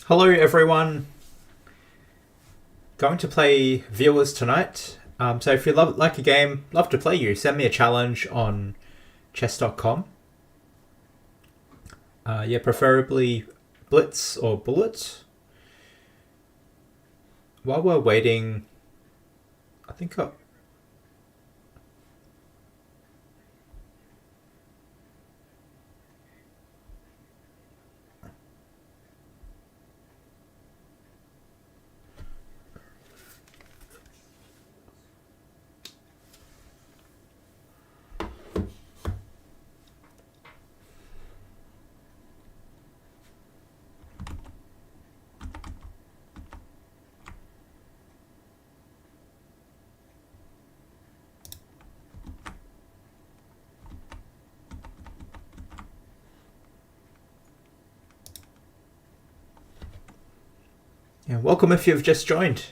Hello everyone, going to play viewers tonight. So if you like a game, love to play you, send me a challenge on chess.com. Yeah, preferably Blitz or Bullet. While we're waiting, I think yeah, welcome if you've just joined.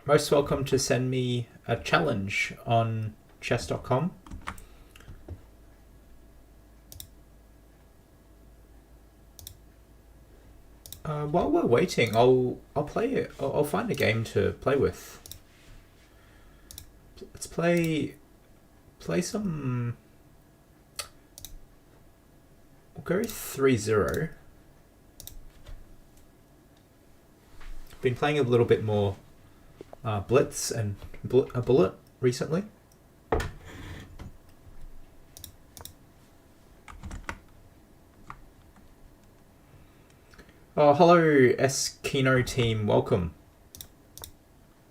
Most welcome to send me a challenge on chess.com. While we're waiting, I'll play it. I'll find a game to play with. Let's play some. We'll go 3-0. Been playing a little bit more Blitz and Bullet recently. Oh, hello Eskino team, welcome.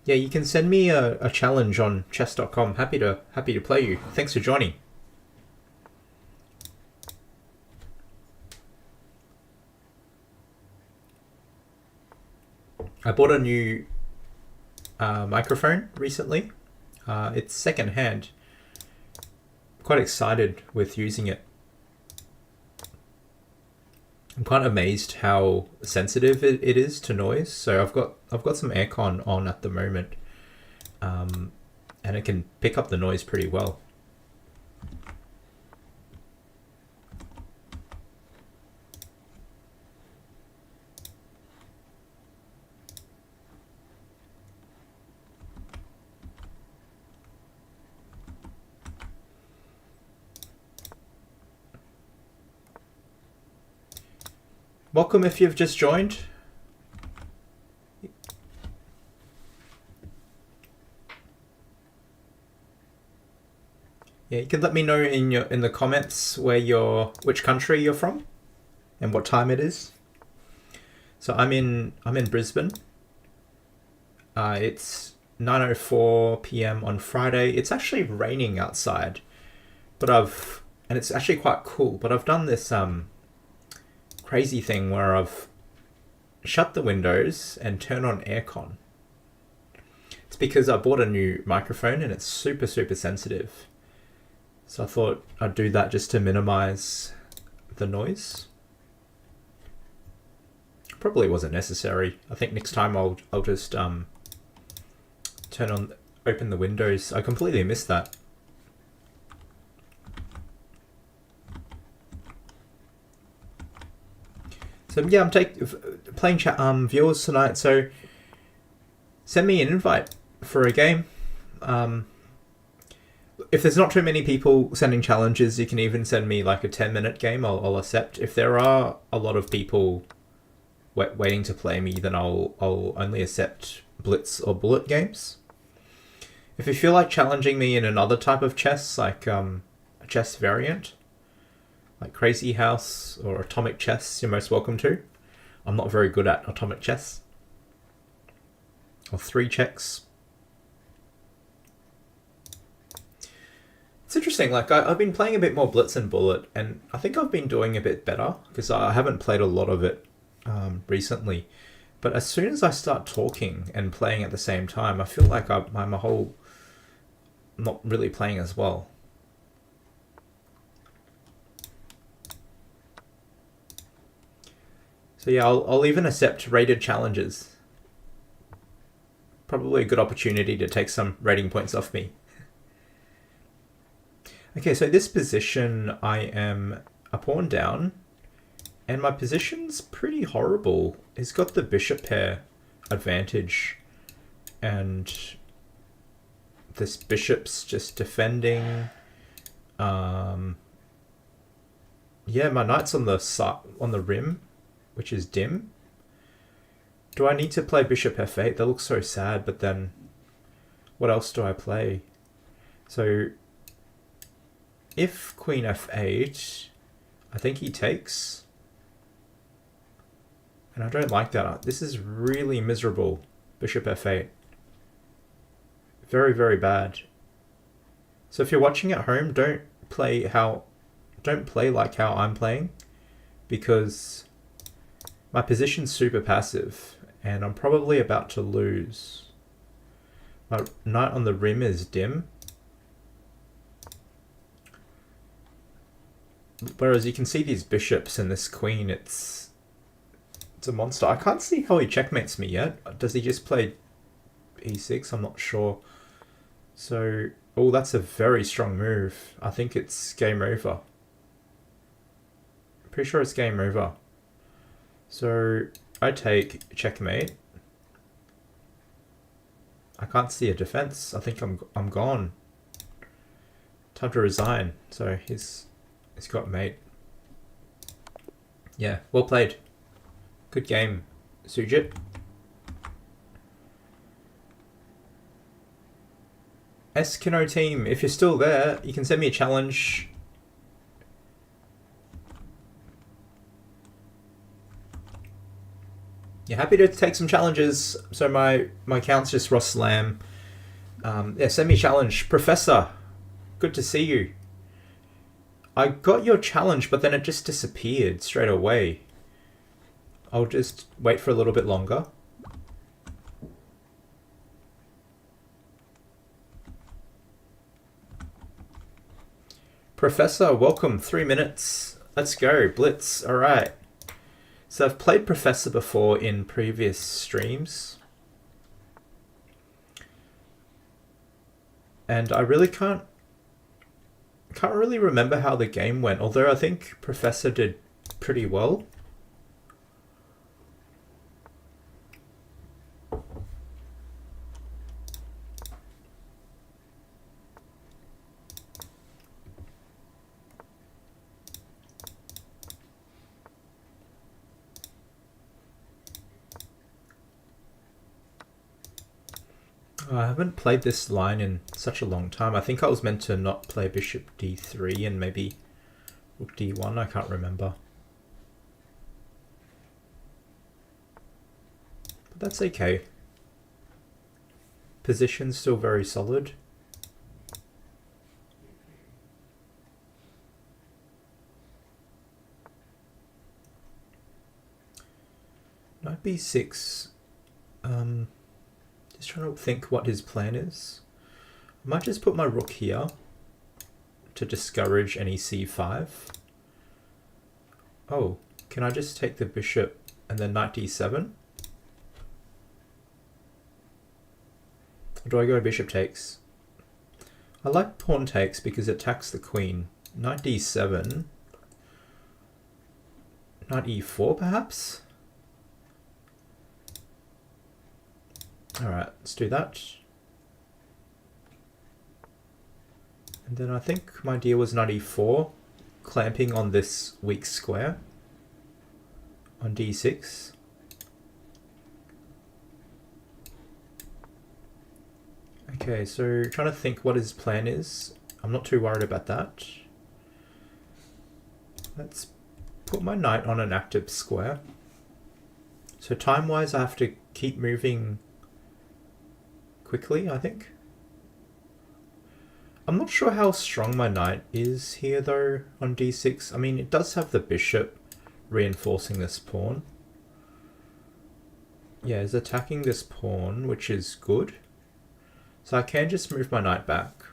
Yeah, you can send me a challenge on chess.com. Happy to play you. Thanks for joining. I bought a new microphone recently. It's secondhand. Quite excited with using it. I'm kind of amazed how sensitive it is to noise. So I've got some aircon on at the moment, and it can pick up the noise pretty well. Welcome if you've just joined. Yeah, you can let me know in the comments which country you're from and what time it is. So I'm in Brisbane. It's 9:04 p.m. on Friday. It's actually raining outside, and it's actually quite cool. But I've done this crazy thing where I've shut the windows and turn on aircon. It's because I bought a new microphone and it's super sensitive. So I thought I'd do that just to minimize the noise. Probably wasn't necessary. I think next time I'll just open the windows. I completely missed that. So yeah, I'm playing viewers tonight. So send me an invite for a game. If there's not too many people sending challenges, you can even send me like a 10-minute game. I'll accept. If there are a lot of people waiting to play me, then I'll only accept Blitz or Bullet games. If you feel like challenging me in another type of chess, like a chess variant, like Crazy House or Atomic Chess, you're most welcome to. I'm not very good at Atomic Chess. Or 3 checks. It's interesting, like I've been playing a bit more Blitz and Bullet, and I think I've been doing a bit better because I haven't played a lot of it recently. But as soon as I start talking and playing at the same time, I feel like I'm not really playing as well. So yeah, I'll even accept rated challenges. Probably a good opportunity to take some rating points off me. Okay, so this position I am a pawn down, And my position's pretty horrible. He's got the bishop pair advantage, and this bishop's just defending. Yeah, my knight's on the rim, which is dim. Do I need to play bishop f8? That looks so sad, but then what else do I play? So if queen f8, I think he takes. And I don't like that. This is really miserable. Bishop f8. Very, very bad. So if you're watching at home, don't play like how I'm playing, because my position's super passive and I'm probably about to lose. My knight on the rim is dim. Whereas you can see these bishops and this queen, it's a monster. I can't see how he checkmates me yet. Does he just play e6? I'm not sure. So, oh, that's a very strong move. I think it's game over. Pretty sure it's game over. So I take checkmate. I can't see a defense. I think I'm gone. Time to resign. So he's got mate. Yeah, well played. Good game, Sujit. Eskino team, if you're still there, you can send me a challenge. Yeah, happy to take some challenges. So my account's just Ross Lamb. Yeah, send me a challenge. Professor, good to see you. I got your challenge, but then it just disappeared straight away. I'll just wait for a little bit longer. Professor, welcome. 3 minutes. Let's go. Blitz. All right. So I've played Professor before in previous streams. And I really can't really remember how the game went, although I think Professor did pretty well. I haven't played this line in such a long time. I think I was meant to not play bishop d3 and maybe rook d1. I can't remember. But that's okay. Position's still very solid. Knight b6. Just trying to think what his plan is. I might just put my rook here to discourage any c5. Oh, can I just take the bishop and then knight d7? Or do I go bishop takes? I like pawn takes because it attacks the queen. Knight d7. Knight e4 perhaps? Alright, let's do that. And then I think my idea was knight e4, clamping on this weak square on d6. Okay, so trying to think what his plan is. I'm not too worried about that. Let's put my knight on an active square. So time-wise I have to keep moving quickly, I think. I'm not sure how strong my knight is here though on d6. I mean, it does have the bishop reinforcing this pawn. Yeah, it's attacking this pawn, which is good. So I can just move my knight back.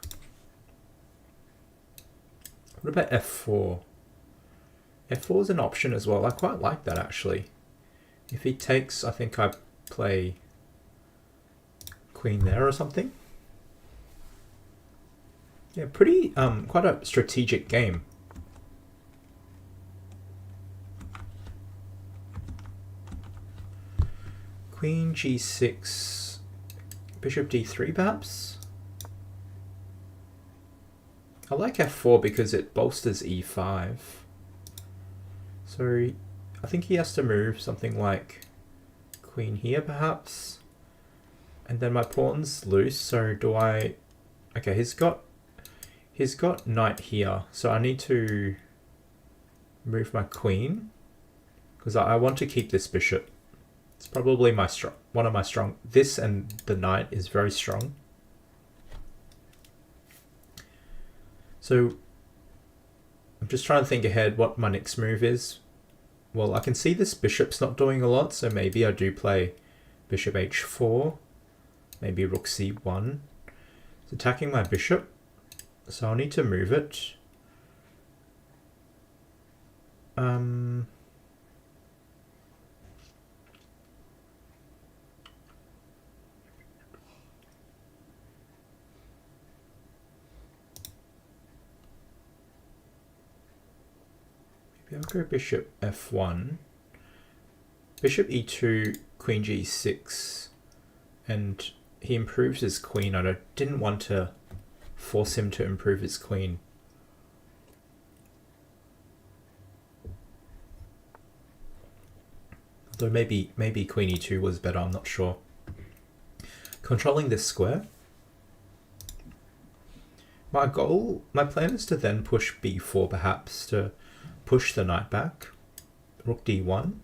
What about f4? f4 is an option as well. I quite like that actually. If he takes, I think I play queen there or something. Yeah, quite a strategic game. Queen g6, bishop d3 perhaps? I like f4 because it bolsters e5. So I think he has to move something like queen here perhaps. And then my pawn's loose, so do I... Okay, he's got knight here, so I need to move my queen because I want to keep this bishop. It's probably one of my strong... This and the knight is very strong. So I'm just trying to think ahead what my next move is. Well, I can see this bishop's not doing a lot, so maybe I do play bishop h4. Maybe rook c1. It's attacking my bishop, so I'll need to move it. Maybe I'll go bishop f1, bishop e2, queen g6, and he improves his queen. I didn't want to force him to improve his queen. Although maybe queen e2 was better, I'm not sure. Controlling this square. My plan is to then push b4 perhaps, to push the knight back, rook d1,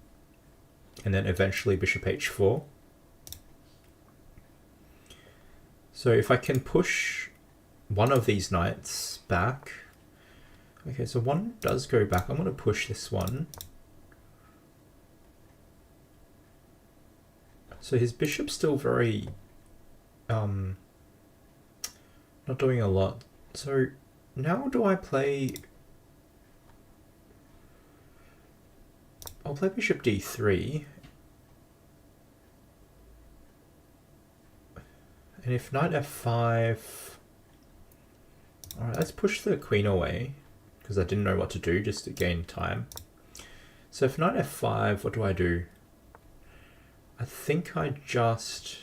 and then eventually bishop h4. So if I can push one of these knights back... Okay, so one does go back. I'm going to push this one. So his bishop's still very... not doing a lot. So now do I play... I'll play bishop d3. And if knight f5... Alright, let's push the queen away, because I didn't know what to do, just to gain time. So if knight f5, what do I do? I think I just...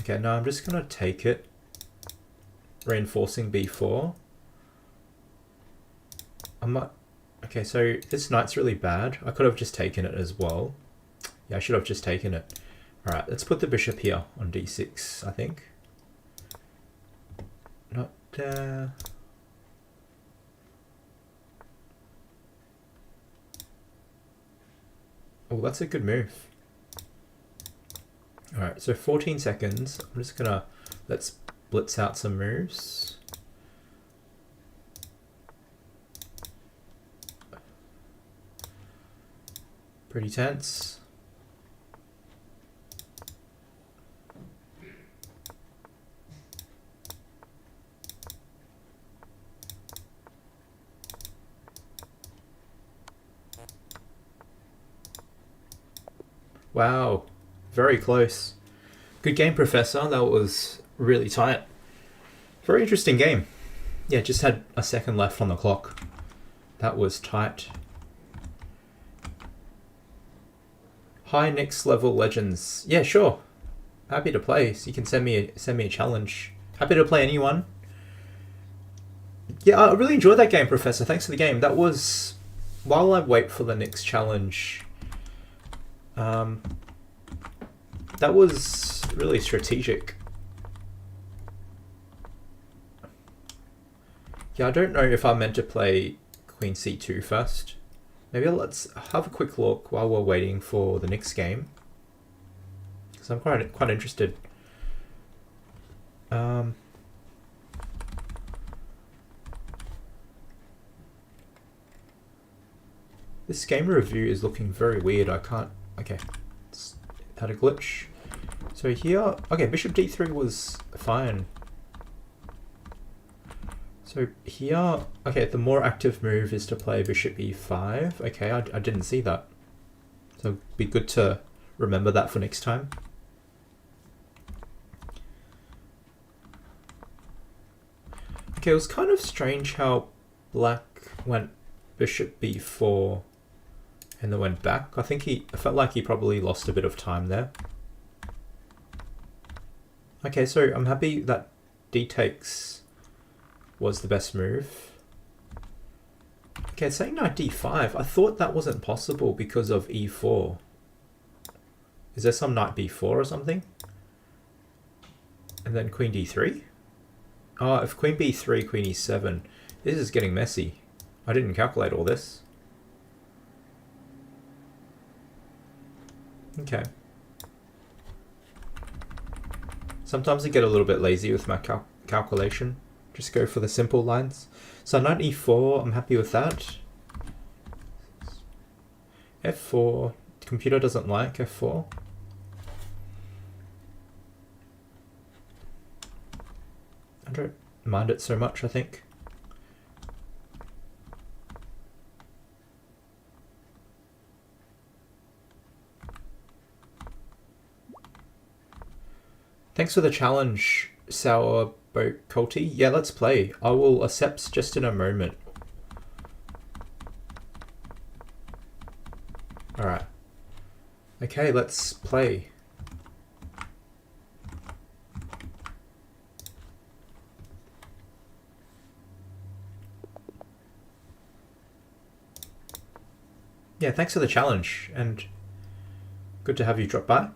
Okay, no, I'm just going to take it, reinforcing b4. Okay, so this knight's really bad. I could have just taken it as well. Yeah, I should have just taken it. Alright, let's put the bishop here on d6, I think. Not there. Oh, that's a good move. Alright, so 14 seconds. I'm just gonna... Let's blitz out some moves. Pretty tense. Wow, very close. Good game, Professor. That was really tight. Very interesting game. Yeah, just had a second left on the clock. That was tight. Hi, next level legends. Yeah, sure. Happy to play. So you can send me a challenge. Happy to play anyone. Yeah, I really enjoyed that game, Professor. Thanks for the game. That was... While I wait for the next challenge... that was really strategic. Yeah, I don't know if I meant to play Queen c2 first. Maybe let's have a quick look while we're waiting for the next game, because I'm quite interested. This game review is looking very weird. I can't... Okay, it's had a glitch. So here... Okay, bishop d3 was fine. So here... Okay, the more active move is to play bishop e5. Okay, I didn't see that. So it'd be good to remember that for next time. Okay, it was kind of strange how black went bishop b4 and then went back. I felt like he probably lost a bit of time there. Okay, so I'm happy that d takes was the best move. Okay, saying knight d5. I thought that wasn't possible because of e4. Is there some knight b4 or something? And then queen d3? Oh, if queen b3, queen e7. This is getting messy. I didn't calculate all this. Okay. Sometimes I get a little bit lazy with my calculation. Just go for the simple lines. So knight e4, I'm happy with that. f4, the computer doesn't like f4. I don't mind it so much, I think. Thanks for the challenge, Sour Boti. Yeah, let's play. I will accept just in a moment. Alright. Okay, let's play. Yeah, thanks for the challenge, and good to have you drop by.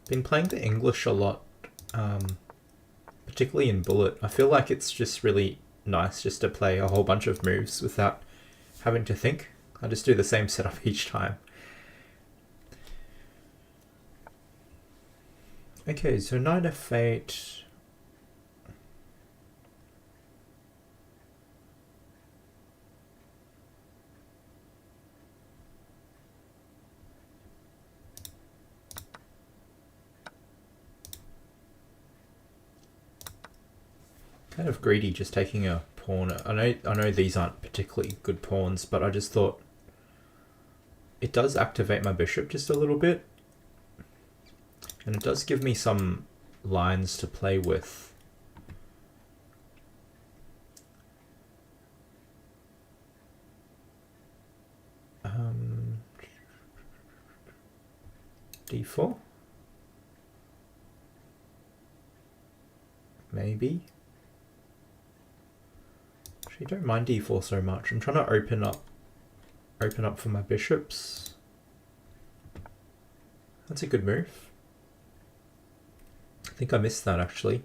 Been playing the English a lot, particularly in Bullet. I feel like it's just really nice just to play a whole bunch of moves without having to think. I just do the same setup each time. Okay, so knight f8. Kind of greedy just taking a pawn. I know these aren't particularly good pawns, but I just thought it does activate my bishop just a little bit. And it does give me some lines to play with. D4? Maybe. Actually, don't mind D4 so much. I'm trying to open up for my bishops. That's a good move. I think I missed that actually.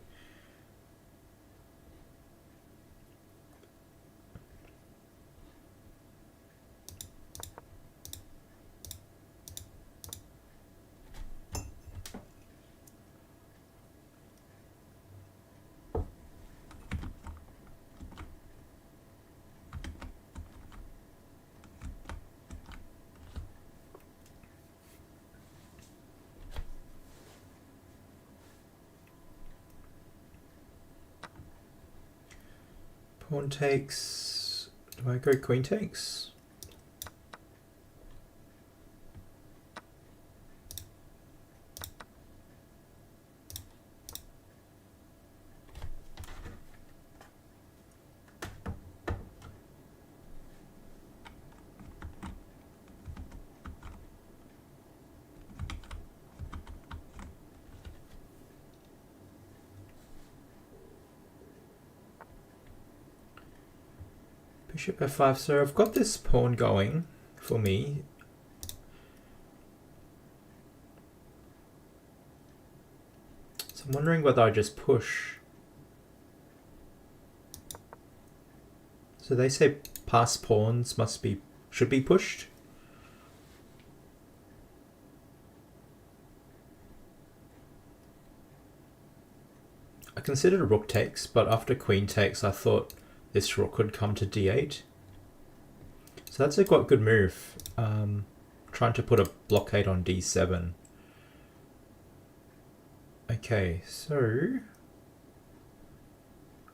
Pawn takes. Do I go queen takes? Bishop f5, so I've got this pawn going for me. So I'm wondering whether I just push. So they say passed pawns should be pushed. I considered rook takes, but after queen takes I thought this rook could come to d8. So that's a quite good move. Trying to put a blockade on d7. Okay, so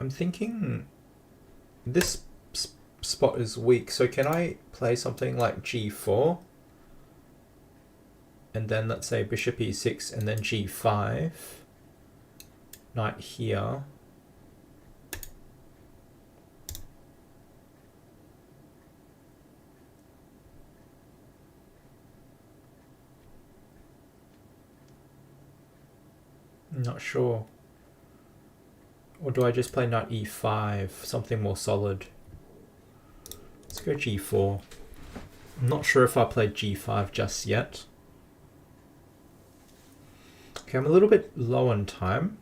I'm thinking this spot is weak, so can I play something like g4? and then let's say bishop e6 and then g5, knight here. Not sure. Or do I just play knight e5, something more solid? Let's go g4. I'm not sure if I played g5 just yet. Okay, I'm a little bit low on time.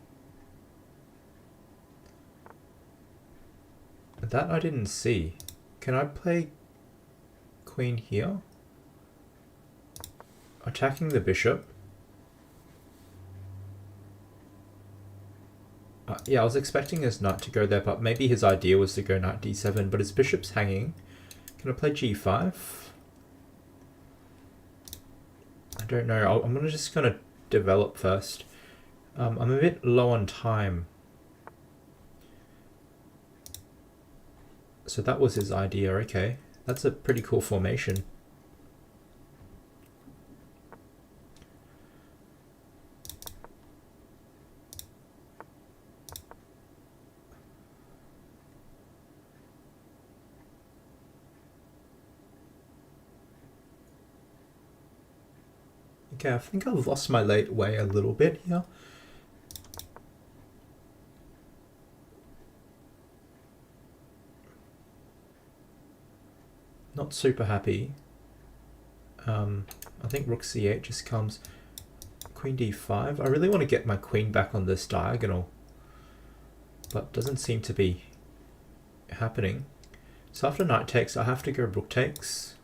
That I didn't see. Can I play queen here? Attacking the bishop. Yeah, I was expecting his knight to go there, but maybe his idea was to go knight d7, but his bishop's hanging. Can I play g5? I don't know. I'm just going to develop first. I'm a bit low on time. So that was his idea, okay. That's a pretty cool formation. Okay, I think I've lost my late way a little bit here. Not super happy. I think rook c8 just comes. Queen d5. I really want to get my queen back on this diagonal, but doesn't seem to be happening. So after knight takes, I have to go rook takes,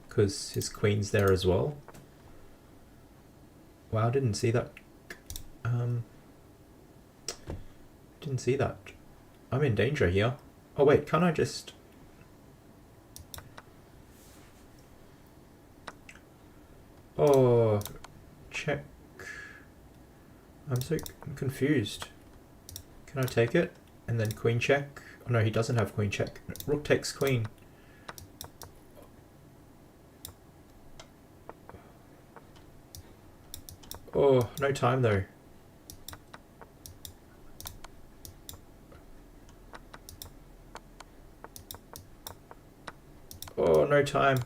because his queen's there as well. Wow, didn't see that. Didn't see that. I'm in danger here. Oh wait, can't I just... Oh, check. I'm so confused. Can I take it? And then queen check? Oh no, he doesn't have queen check. Rook takes queen. Oh, no time though. Oh, no time.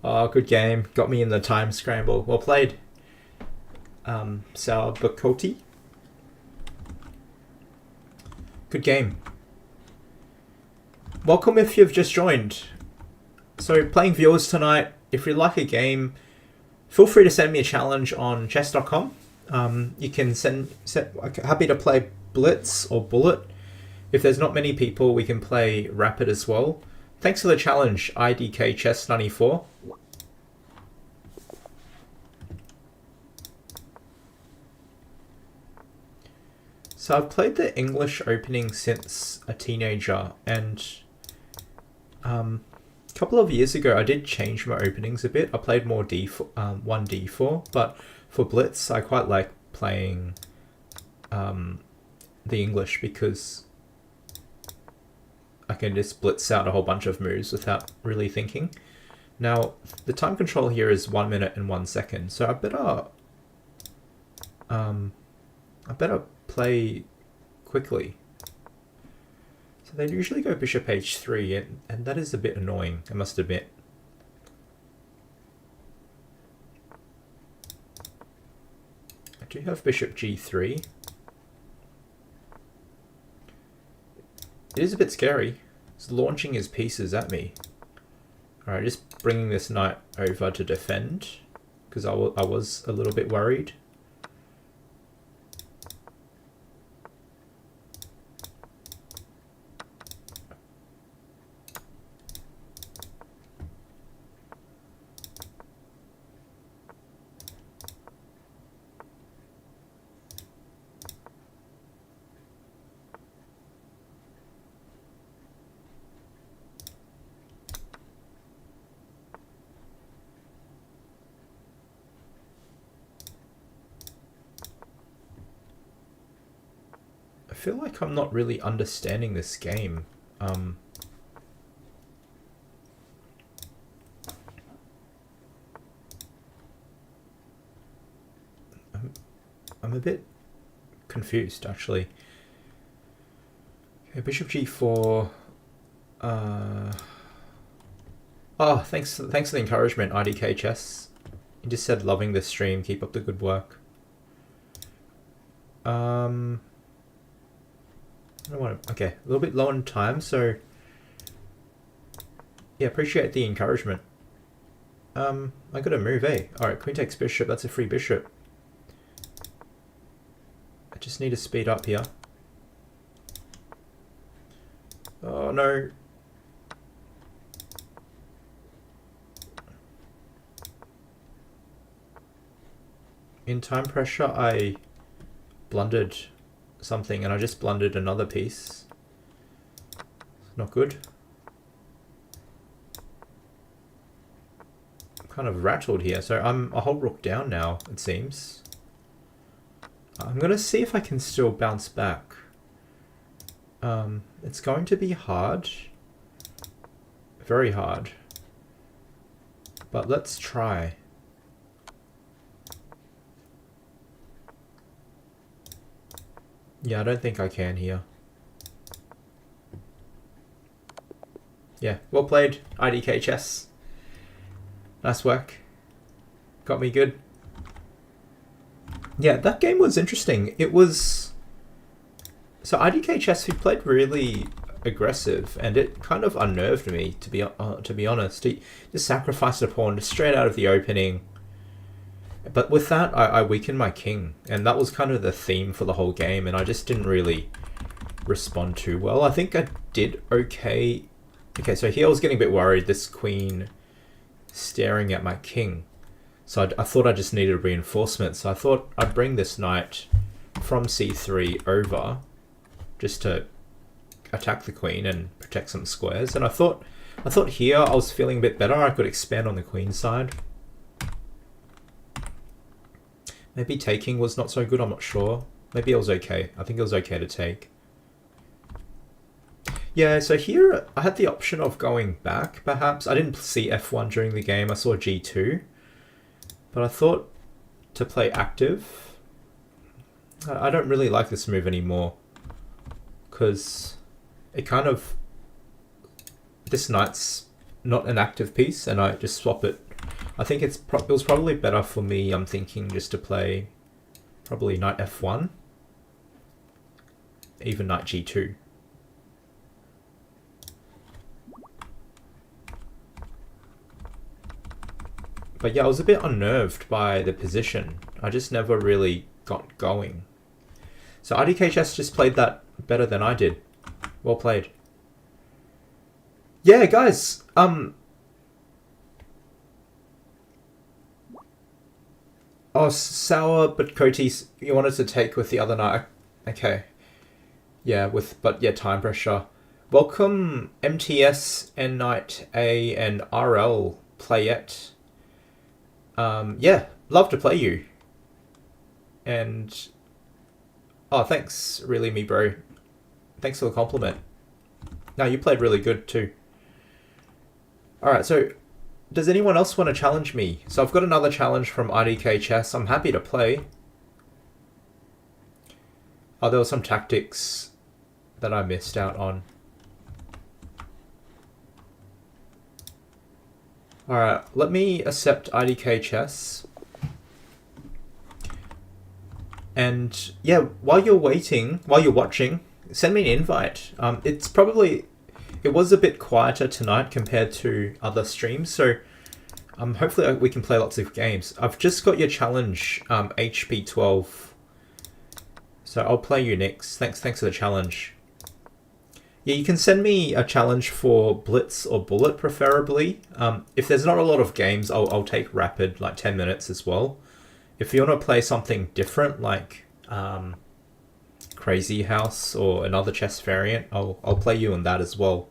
Oh, good game. Got me in the time scramble. Well played. Sour Boti. Good game. Welcome if you've just joined. So, playing viewers tonight, if you like a game, feel free to send me a challenge on chess.com. You can happy to play Blitz or Bullet. If there's not many people, we can play Rapid as well. Thanks for the challenge, IDK Chess 94. So I've played the English opening since a teenager, and a couple of years ago I did change my openings a bit. I played more d4, 1d4, but for Blitz I quite like playing the English because I can just blitz out a whole bunch of moves without really thinking. Now the time control here is 1 minute and 1 second, so I better play quickly. So they usually go bishop h3, and that is a bit annoying, I must admit. I do have bishop g3. It is a bit scary. It's launching his pieces at me. Alright, just bringing this knight over to defend, because I was a little bit worried. I feel like I'm not really understanding this game. I'm a bit confused, actually. Okay, bishop g4. Oh, thanks for the encouragement, IDK Chess. You just said loving the stream. Keep up the good work. I don't want to, okay, a little bit low on time, so yeah, appreciate the encouragement. I got to move, eh? All right, queen takes bishop. That's a free bishop. I just need to speed up here. Oh no. In time pressure, I blundered something and I just blundered another piece. Not good. I'm kind of rattled here, so I'm a whole rook down now, it seems. I'm gonna see if I can still bounce back. It's going to be hard. Very hard. But let's try. Yeah, I don't think I can here. Yeah, well played, IDK Chess. Nice work. Got me good. Yeah, that game was interesting. It was... So IDK Chess, he played really aggressive, and it kind of unnerved me, to be honest. He just sacrificed a pawn straight out of the opening. But with that, I weakened my king, and that was kind of the theme for the whole game, and I just didn't really respond too well. I think I did okay. Okay, so here I was getting a bit worried, this queen staring at my king. So I thought I just needed a reinforcement, so I thought I'd bring this knight from c3 over, just to attack the queen and protect some squares. And I thought here I was feeling a bit better, I could expand on the queen side. Maybe taking was not so good, I'm not sure. Maybe it was okay. I think it was okay to take. Yeah, so here I had the option of going back, perhaps. I didn't see f1 during the game, I saw g2. But I thought to play active. I don't really like this move anymore, because it kind of... This knight's not an active piece, and I just swap it. I think it was probably better for me, I'm thinking, just to play probably knight f1, even knight g2. But yeah, I was a bit unnerved by the position. I just never really got going. So IDK Chess just played that better than I did. Well played. Yeah, guys, oh, Sour Boti, you wanted to take with the other knight. Okay. Yeah, but time pressure. Welcome MTS and Knight A and RL Playette. Yeah, love to play you. And oh, thanks, really, me bro. Thanks for the compliment. No, you played really good too. Alright, so does anyone else want to challenge me? So I've got another challenge from IDK Chess. I'm happy to play. Oh, there were some tactics that I missed out on. Alright, let me accept IDK Chess. And yeah, while you're watching, send me an invite. It was a bit quieter tonight compared to other streams, so hopefully we can play lots of games. I've just got your challenge, HP 12. So I'll play you next. Thanks for the challenge. Yeah, you can send me a challenge for Blitz or Bullet, preferably. If there's not a lot of games, I'll take Rapid, like 10 minutes as well. If you want to play something different, like Crazy House or another chess variant, I'll play you on that as well.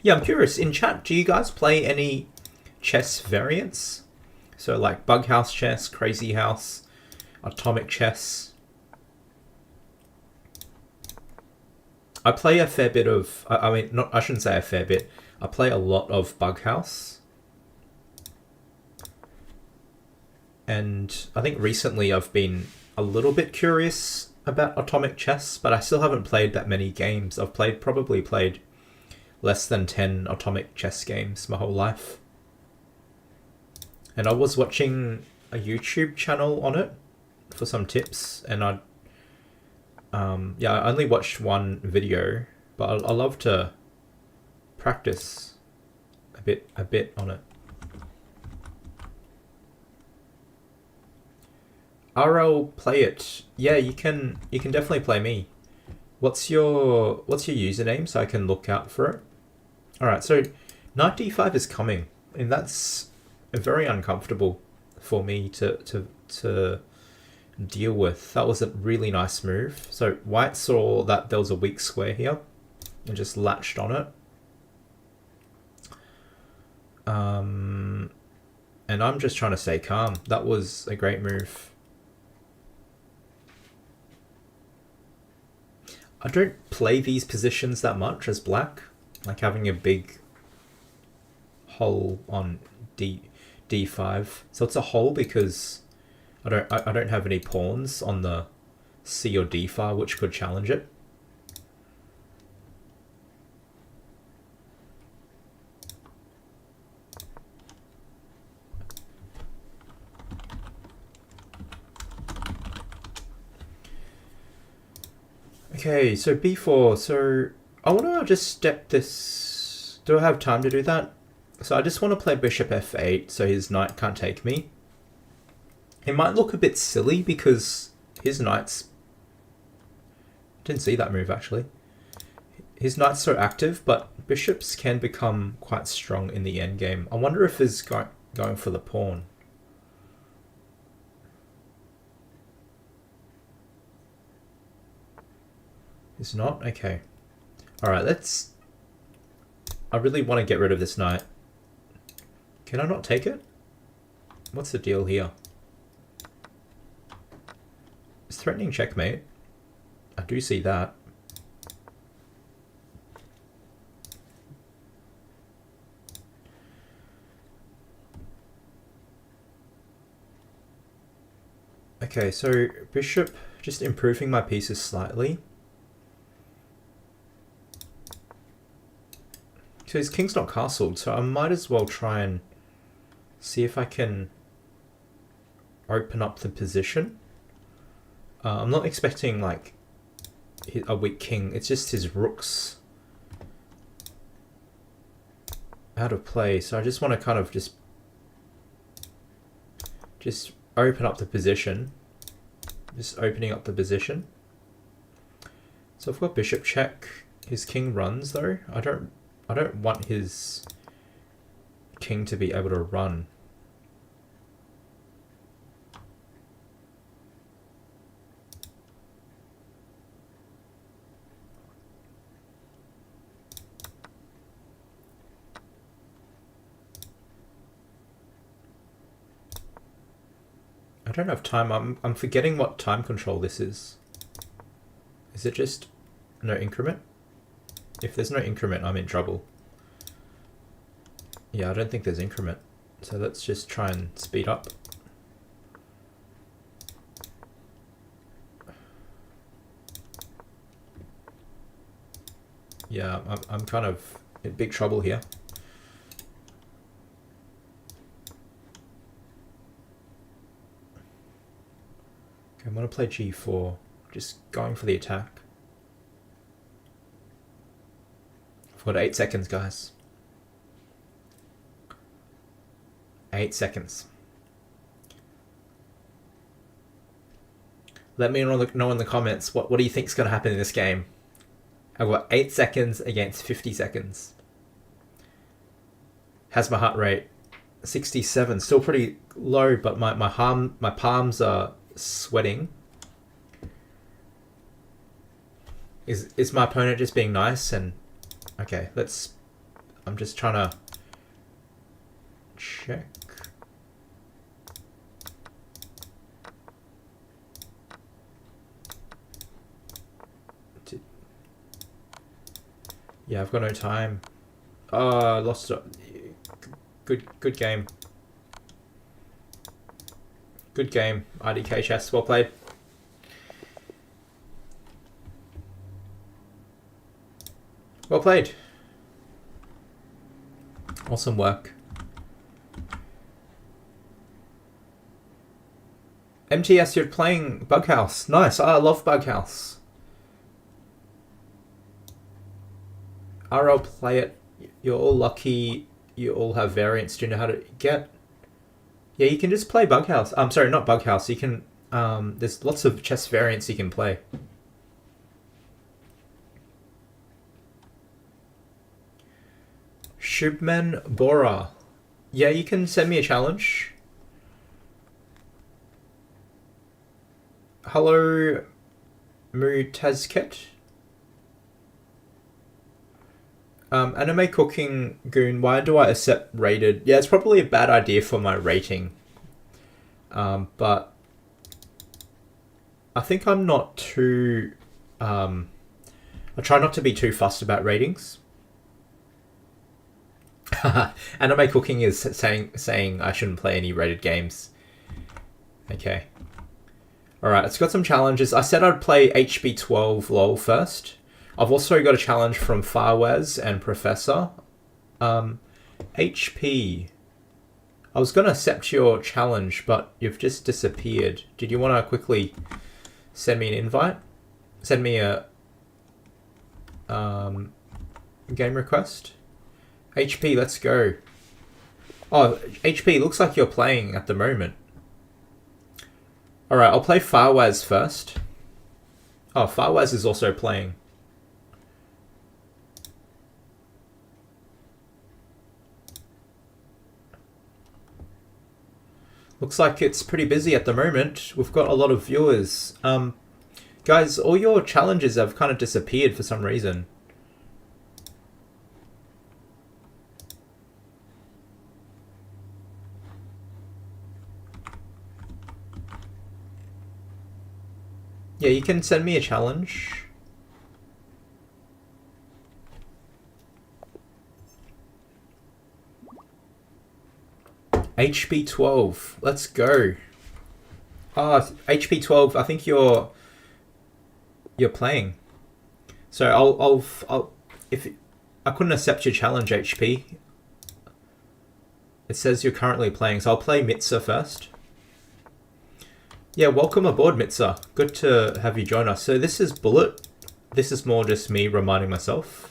Yeah, I'm curious, in chat, do you guys play any chess variants? So like Bug House Chess, Crazy House, Atomic Chess. I play a fair bit of, I shouldn't say a fair bit, I play a lot of Bug House. And I think recently I've been a little bit curious about atomic chess, but I still haven't played that many games. I've probably played less than 10 atomic chess games my whole life. And I was watching a YouTube channel on it for some tips, and I only watched one video, but I love to practice a bit on it. RL play it. Yeah, you can definitely play me. What's your username so I can look out for it? Alright, so knight d5 is coming, and that's very uncomfortable for me to deal with. That was a really nice move. So white saw that there was a weak square here and just latched on it. And I'm just trying to stay calm. That was a great move. I don't play these positions that much as black, like having a big hole on d5. So it's a hole because I don't have any pawns on the c or d file which could challenge it. Okay, so b4. So I want to just step this. Do I have time to do that? So I just want to play bishop f8 so his knight can't take me. It might look a bit silly because his knight's... Didn't see that move actually. His knight's so active, but bishops can become quite strong in the endgame. I wonder if he's going for the pawn. He's not? Okay. Alright, let's... I really want to get rid of this knight. Can I not take it? What's the deal here? It's threatening checkmate. I do see that. Okay, so bishop, just improving my pieces slightly. So his king's not castled, so I might as well try and see if I can open up the position. I'm not expecting like a weak king, it's just his rook's out of play, so I just want to kind of just open up the position. Just opening up the position. So I've got bishop check. His king runs though. I don't want his king to be able to run. I don't have time. I'm forgetting what time control this is. Is it just no increment? If there's no increment, I'm in trouble. Yeah, I don't think there's increment. So let's just try and speed up. Yeah, I'm kind of in big trouble here. Okay, I'm going to play g4, just going for the attack. I've got 8 seconds, guys. 8 seconds. Let me know in the comments what do you think is going to happen in this game. I've got 8 seconds against 50 seconds. How's my heart rate? 67, still pretty low, but my palms are sweating. Is my opponent just being nice? And okay, I'm just trying to check. Yeah, I've got no time. Oh, I lost it. Good game. Good game, IDK Chess. Well played. Well played. Awesome work. MTS, you're playing Bughouse. Nice. I love Bughouse. RL, play it. You're all lucky. You all have variants. Do you know how to get? Yeah, you can just play Bughouse. I'm sorry, not Bughouse. You can. There's lots of chess variants you can play. Shubman Bora. Yeah, you can send me a challenge. Hello, Mutazket. Anime Cooking Goon, why do I accept rated? Yeah, it's probably a bad idea for my rating. But I think I'm not too... I try not to be too fussed about ratings. Anime Cooking is saying I shouldn't play any rated games. Okay. Alright, it's got some challenges. I said I'd play HB12 LOL first. I've also got a challenge from Farwaz and Professor. HP. I was going to accept your challenge, but you've just disappeared. Did you want to quickly send me an invite? Send me a game request? HP, let's go. Oh, HP, looks like you're playing at the moment. Alright, I'll play Farwaz first. Oh, Farwaz is also playing. Looks like it's pretty busy at the moment. We've got a lot of viewers. Guys, all your challenges have kind of disappeared for some reason. Yeah, you can send me a challenge. HB12, let's go. HB12, I think you're playing. So I'll if I couldn't accept your challenge, HP. It says you're currently playing, so I'll play Mitsah first. Yeah, welcome aboard, Mitsah. Good to have you join us. So this is Bullet. This is more just me reminding myself.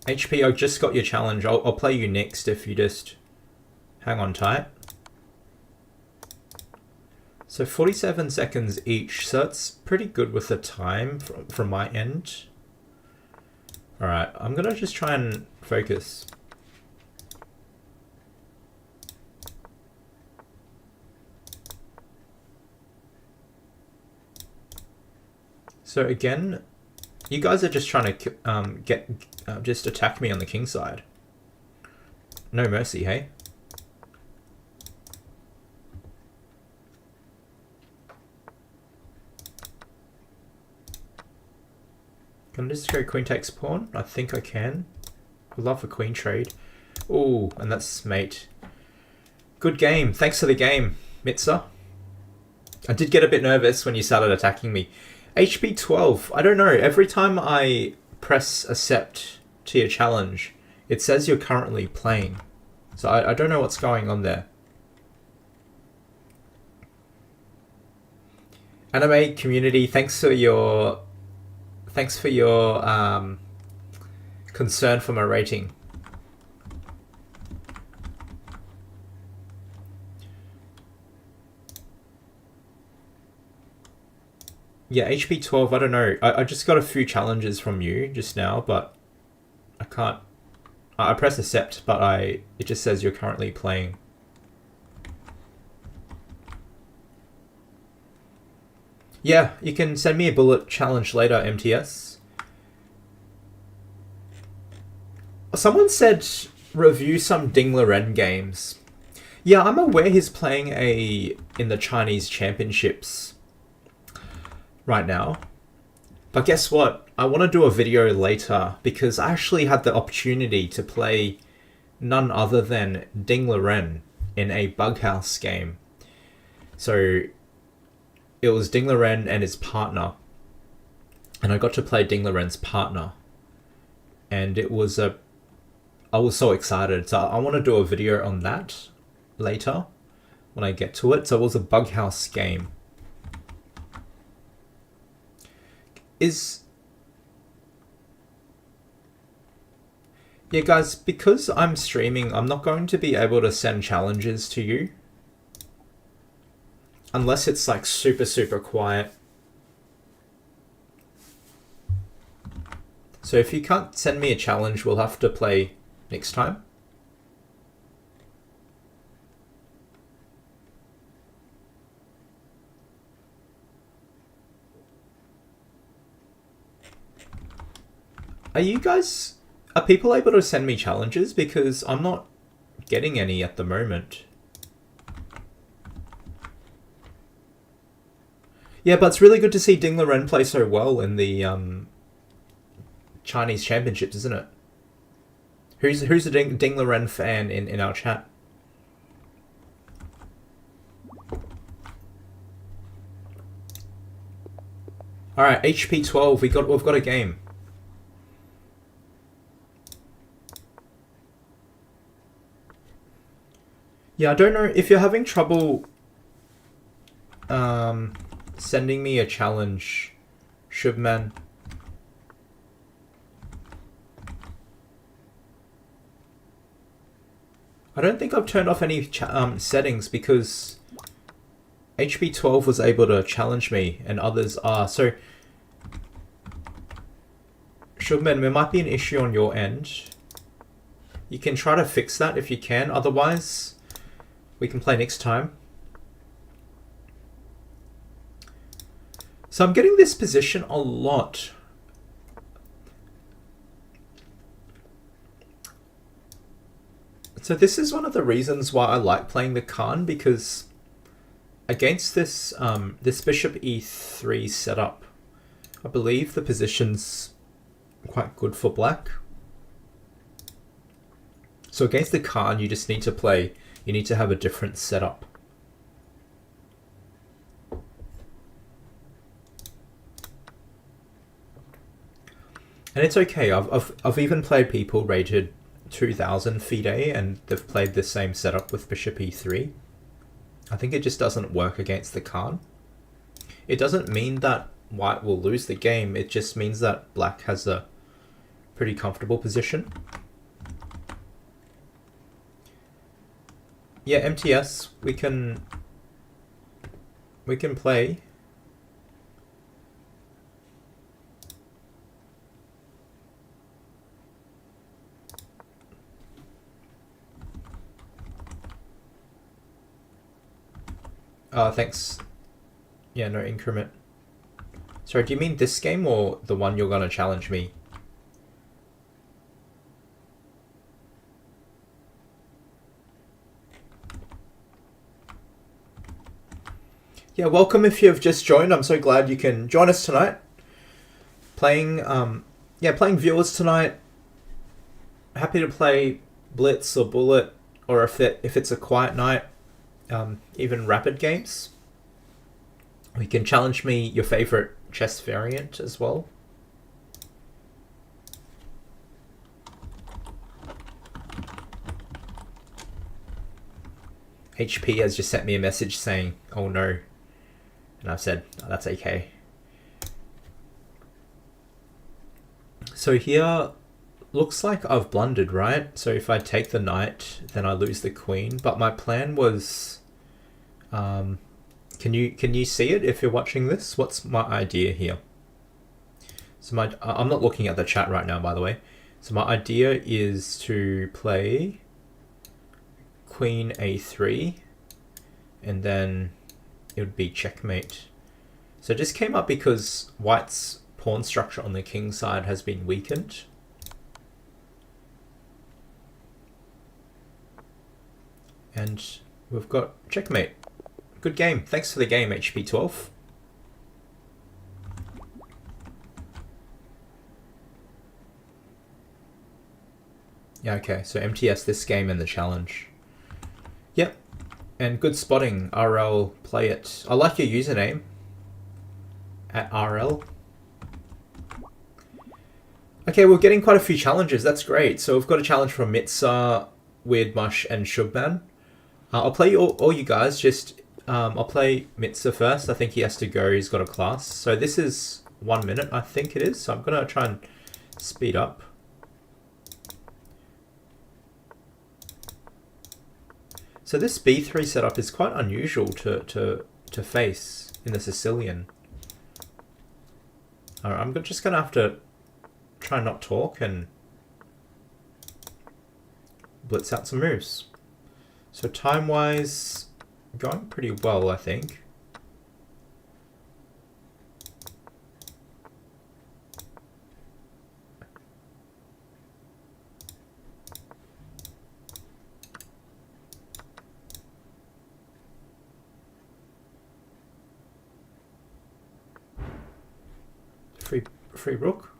HP, I just got your challenge. I'll play you next if you just hang on tight. So 47 seconds each, so it's pretty good with the time from my end. Alright, I'm gonna just try and focus. So again, you guys are just trying to just attack me on the king side. No mercy, hey? Can I just go queen takes pawn? I think I can. I love a queen trade. Ooh, and that's mate. Good game. Thanks for the game, Mitsah. I did get a bit nervous when you started attacking me. HB12, I don't know. Every time I press accept to your challenge, it says you're currently playing. So I don't know what's going on there. Anime community, thanks for your concern for my rating. Yeah, HP12, I don't know. I just got a few challenges from you just now, but I can't... I press accept, but it just says you're currently playing. Yeah, you can send me a bullet challenge later, MTS. Someone said review some Ding Liren games. Yeah, I'm aware he's playing in the Chinese championships. right now. But guess what? I want to do a video later because I actually had the opportunity to play none other than Ding Liren in a Bughouse game. So it was Ding Liren and his partner, and I got to play Ding Liren's partner, and I was so excited. So I want to do a video on that later when I get to it. So it was a Bughouse game. Yeah, guys, because I'm streaming, I'm not going to be able to send challenges to you. Unless it's like super, super quiet. So if you can't send me a challenge, we'll have to play next time. Are people able to send me challenges? Because I'm not getting any at the moment. Yeah, but it's really good to see Ding Liren play so well in the Chinese championships, isn't it? Who's a Ding Liren fan in our chat? All right, HP 12. We've got a game. Yeah, I don't know if you're having trouble sending me a challenge, Shubman. I don't think I've turned off any settings because HP 12 was able to challenge me and others are. So, Shubman, there might be an issue on your end. You can try to fix that if you can. Otherwise, we can play next time. So I'm getting this position a lot. So this is one of the reasons why I like playing the Khan, because against this this bishop e3 setup, I believe the position's quite good for black. So against the Khan, you just need to play, you need to have a different setup. And it's okay. I've even played people rated 2000 FIDE and they've played the same setup with bishop e3. I think it just doesn't work against the Khan. It doesn't mean that white will lose the game. It just means that black has a pretty comfortable position. Yeah, MTS, we can play. Thanks. Yeah, no increment. Sorry, do you mean this game or the one you're gonna challenge me? Yeah, welcome if you've just joined. I'm so glad you can join us tonight. Playing viewers tonight. Happy to play Blitz or Bullet, or if it's a quiet night, even rapid games. You can challenge me your favorite chess variant as well. HP has just sent me a message saying, "Oh no," and I've said, oh, "That's okay." So here, looks like I've blundered, right? So if I take the knight, then I lose the queen. But my plan was, can you see it if you're watching this? What's my idea here? So I'm not looking at the chat right now, by the way. So my idea is to play queen a3, and then it would be checkmate. So it just came up because white's pawn structure on the king side has been weakened. And we've got checkmate. Good game. Thanks for the game, HP12. Yeah, okay. So MTS this game and the challenge. Yep. And good spotting, RL play it. I like your username. At RL. Okay, we're getting quite a few challenges. That's great. So we've got a challenge from Mitsah, Weird Mush, and Shubman. I'll play all you guys. Just I'll play Mitsah first. I think he has to go. He's got a class. So this is 1 minute, I think it is. So I'm gonna try and speed up. So this B3 setup is quite unusual to face in the Sicilian. Alright, I'm just gonna have to try and not talk and blitz out some moves. So time-wise, going pretty well, I think. Free rook.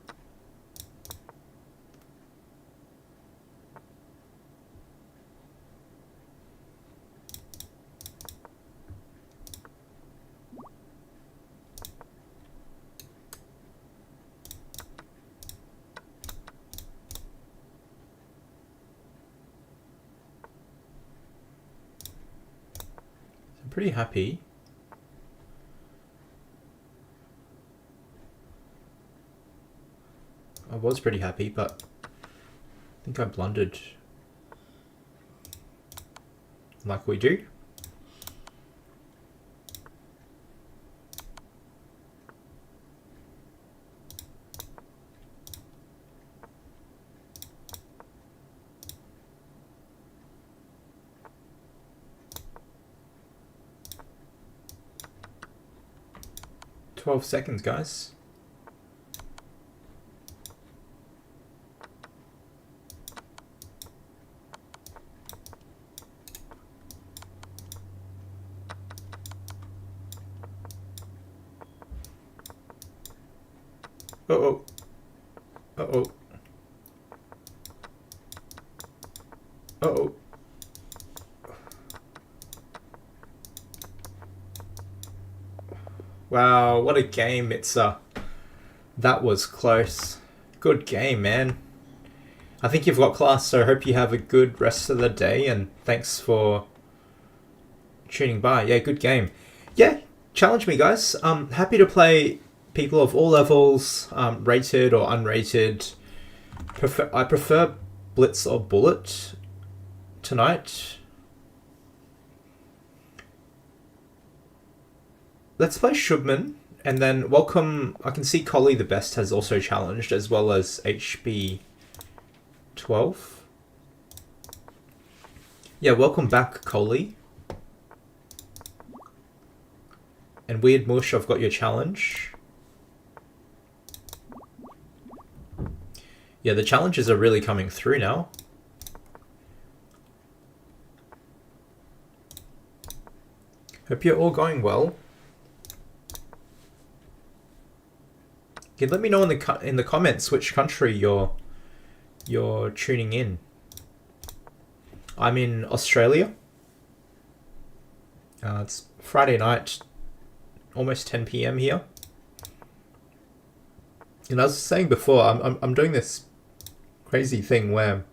I'm pretty happy. I was pretty happy, but I think I blundered like we do. "12 seconds, guys." Uh-oh. Uh-oh. Uh-oh. Wow, what a game, Mitsah. That was close. Good game, man. I think you've got class, so I hope you have a good rest of the day, and thanks for tuning by. Yeah, good game. Yeah, challenge me, guys. Happy to play people of all levels, rated or unrated. I prefer Blitz or Bullet tonight. Let's play Shubman, and then welcome. I can see Collie the Best has also challenged, as well as HB12. Yeah, welcome back, Collie. And Weird Mush, I've got your challenge. Yeah, the challenges are really coming through now. Hope you're all going well. You can let me know in the comments which country you're tuning in. I'm in Australia. It's Friday night, almost 10 PM here. And I was saying before, I'm doing this crazy thing where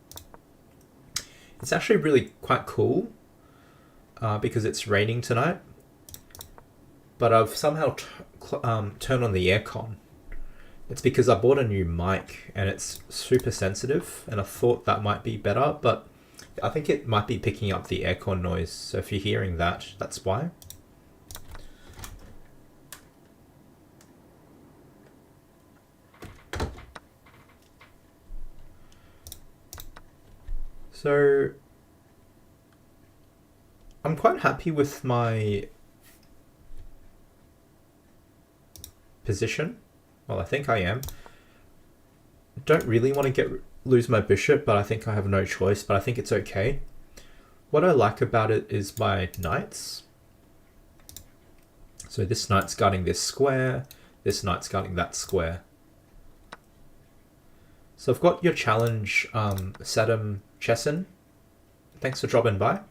it's actually really quite cool because it's raining tonight. But I've somehow turned on the aircon. It's because I bought a new mic and it's super sensitive, and I thought that might be better, but I think it might be picking up the aircon noise. So if you're hearing that, that's why. So I'm quite happy with my position. Well, I think I am. Don't really want to lose my bishop, but I think I have no choice, but I think it's okay. What I like about it is my knights. So this knight's guarding this square, this knight's guarding that square. So I've got your challenge, Sadam Chesson. Thanks for dropping by.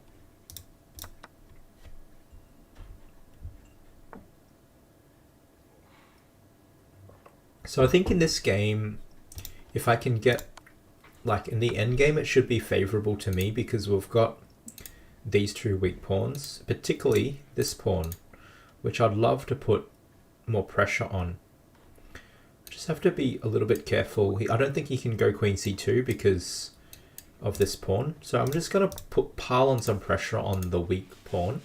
So I think in this game, if I can get, like in the end game, it should be favorable to me because we've got these two weak pawns, particularly this pawn, which I'd love to put more pressure on. Just have to be a little bit careful. I don't think he can go queen c2 because of this pawn. So I'm just going to pile on some pressure on the weak pawn.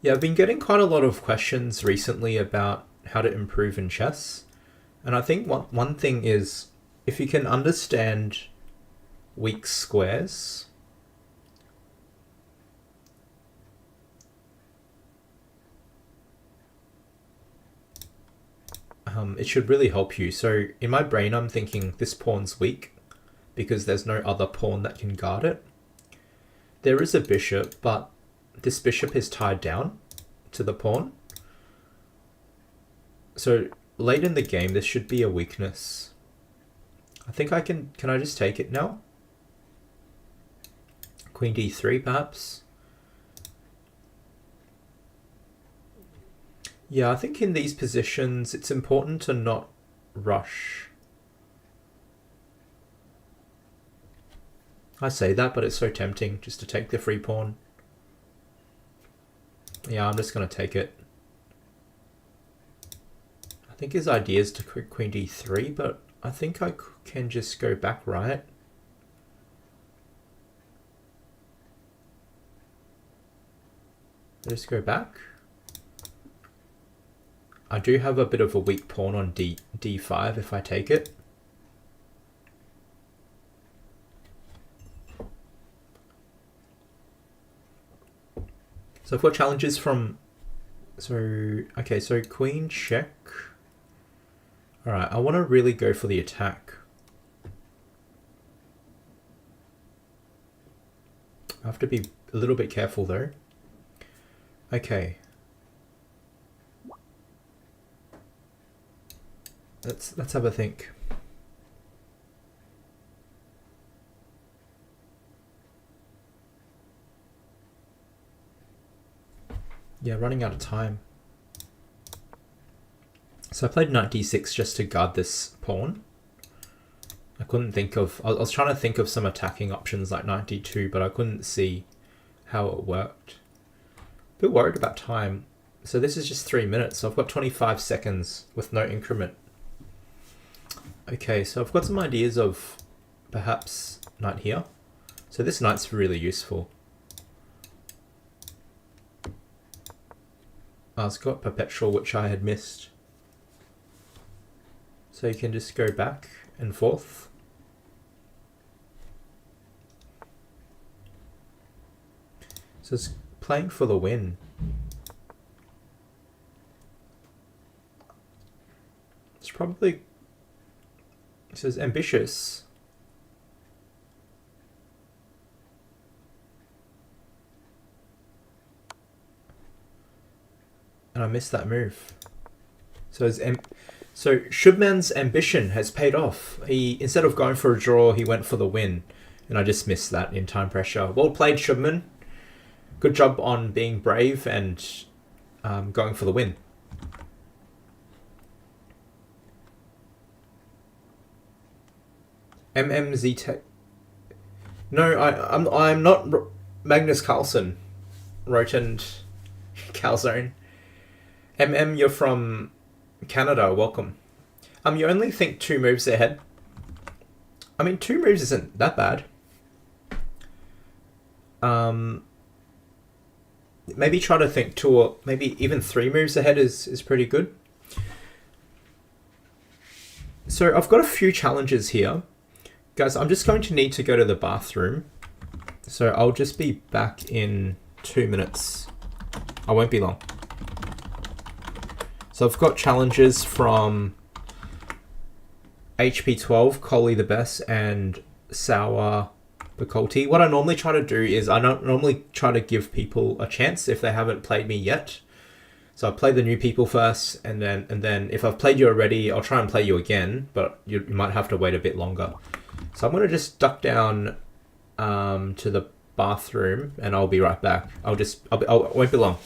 Yeah, I've been getting quite a lot of questions recently about how to improve in chess. And I think one thing is, if you can understand weak squares, it should really help you. So in my brain, I'm thinking this pawn's weak because there's no other pawn that can guard it. There is a bishop, but this bishop is tied down to the pawn. So late in the game, this should be a weakness. I think I can I just take it now? Queen d3 perhaps? Yeah, I think in these positions, it's important to not rush. I say that, but it's so tempting just to take the free pawn. Yeah, I'm just going to take it. I think his idea is to queen d3, but I think I can just go back, right? Just go back. I do have a bit of a weak pawn on d5 if I take it. So I've got challenges from, okay, so queen check. All right, I want to really go for the attack. I have to be a little bit careful though. Okay. Let's have a think. Yeah, running out of time. So I played knight d6 just to guard this pawn. I couldn't think of, I was trying to think of some attacking options like knight d2, but I couldn't see how it worked. A bit worried about time. So this is just 3 minutes, so I've got 25 seconds with no increment. Okay, so I've got some ideas of perhaps knight here. So this knight's really useful. It's got perpetual, which I had missed. So you can just go back and forth. So it's playing for the win. It's probably, it says ambitious. And I missed that move. So Shubman's ambition has paid off. He, instead of going for a draw, he went for the win. And I just missed that in time pressure. Well played, Shubman. Good job on being brave and going for the win. MMZ. No, I'm not Magnus Carlsen. Rotund Calzone. You're from Canada. Welcome. You only think 2 moves ahead. I mean, 2 moves isn't that bad. Maybe try to think 2 or maybe even 3 moves ahead is pretty good. So I've got a few challenges here. Guys, I'm just going to need to go to the bathroom. So I'll just be back in 2 minutes. I won't be long. So I've got challenges from HP12, Coley the Best, and Sour Boti. What I normally try to do is I don't normally try to give people a chance if they haven't played me yet. So I'll play the new people first, and then if I've played you already, I'll try and play you again, but you might have to wait a bit longer. So I'm gonna just duck down to the bathroom, and I'll be right back. I won't be long.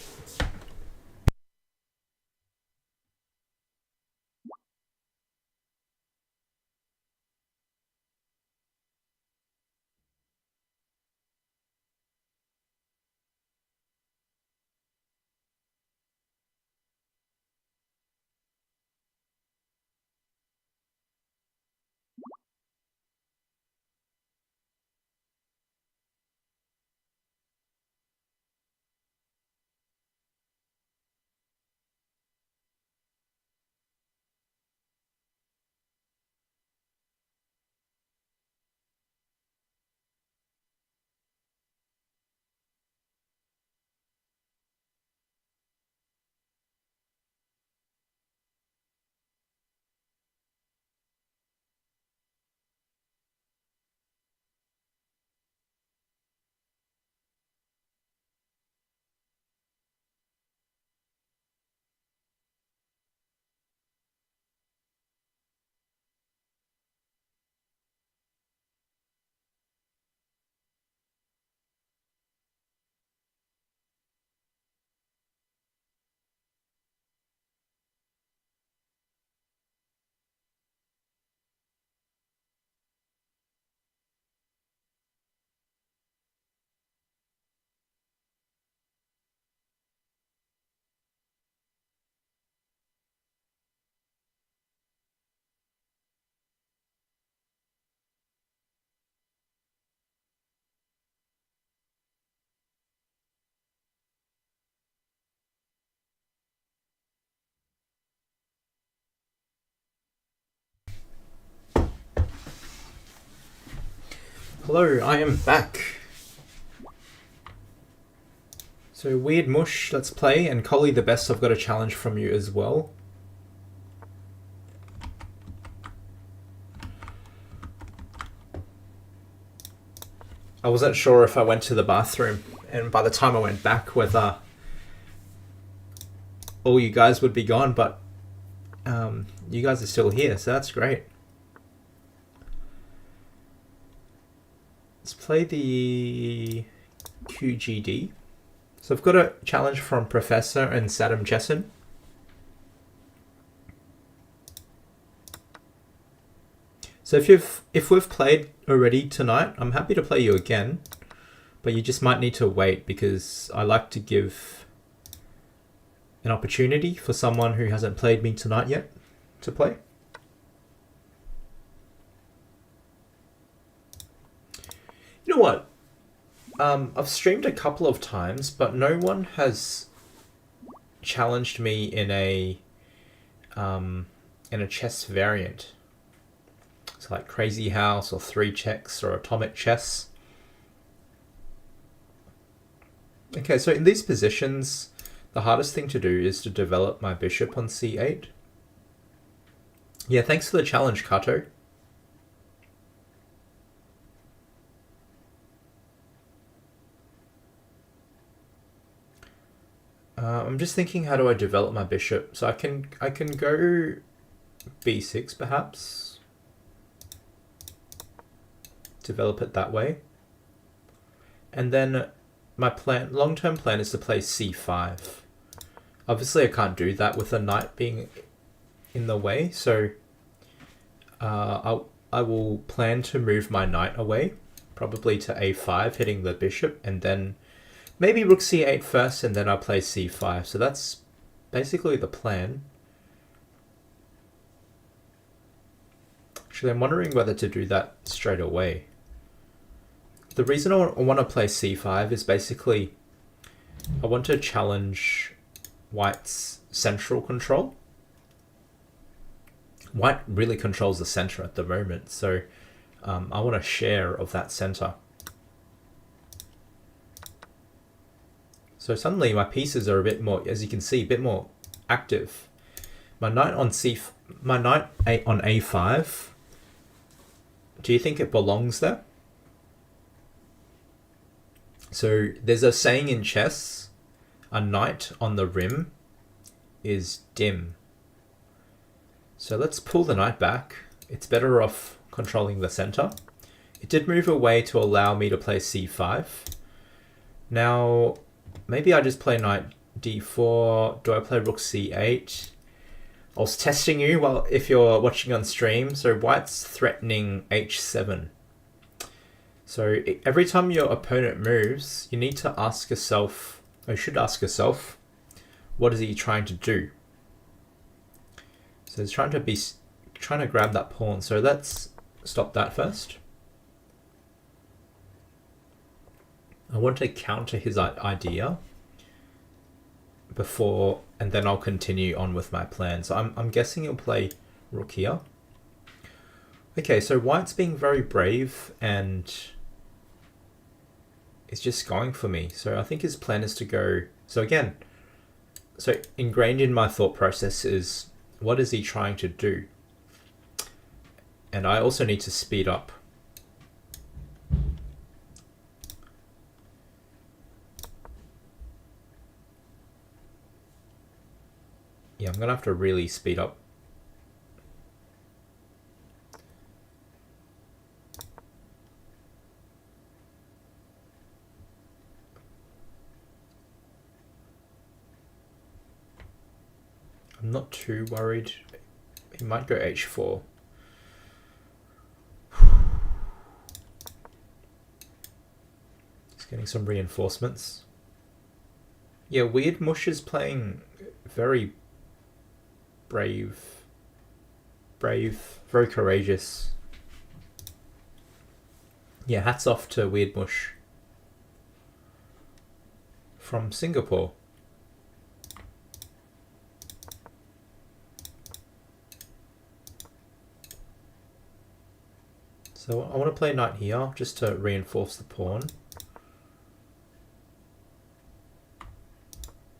Hello, I am back. So Weird Mush, let's play, and Collie the Best, I've got a challenge from you as well. I wasn't sure if I went to the bathroom, and by the time I went back whether all you guys would be gone, but you guys are still here, so that's great. Let's play the QGD. So I've got a challenge from Professor and Saddam Chesson. So if we've played already tonight, I'm happy to play you again, but you just might need to wait because I like to give an opportunity for someone who hasn't played me tonight yet to play. You know what? I've streamed a couple of times, but no one has challenged me in a chess variant. So like Crazy House or 3 Checks or Atomic Chess. Okay, so in these positions, the hardest thing to do is to develop my bishop on c8. Yeah, thanks for the challenge, Kato. I'm just thinking, how do I develop my bishop? So I can go b6 perhaps. Develop it that way. And then my long-term plan is to play c5. Obviously I can't do that with the knight being in the way, so I will plan to move my knight away, probably to a5, hitting the bishop, and then maybe rook c8 first, and then I'll play c5. So that's basically the plan. Actually, I'm wondering whether to do that straight away. The reason I want to play c5 is basically I want to challenge White's central control. White really controls the center at the moment, so I want a share of that center. So suddenly my pieces are a bit more, as you can see, a bit more active. My knight on a5. Do you think it belongs there? So there's a saying in chess, a knight on the rim is dim. So let's pull the knight back. It's better off controlling the center. It did move away to allow me to play c5. Now, maybe I just play knight d4. Do I play rook c8? I was testing you if you're watching on stream. So white's threatening h7. So every time your opponent moves, you need to ask yourself, or you should ask yourself, what is he trying to do? So he's trying to grab that pawn. So let's stop that first. I want to counter his idea before, and then I'll continue on with my plan. So I'm guessing he'll play rook here. Okay, so white's being very brave and is just going for me. So I think his plan is to go. So again, so ingrained in my thought process is, what is he trying to do? And I also need to speed up. Yeah, I'm gonna have to really speed up. I'm not too worried. He might go h4. He's getting some reinforcements. Yeah, Weird Mush is playing very brave, very courageous. Yeah, hats off to Weird Mush from Singapore. So I want to play knight here just to reinforce the pawn.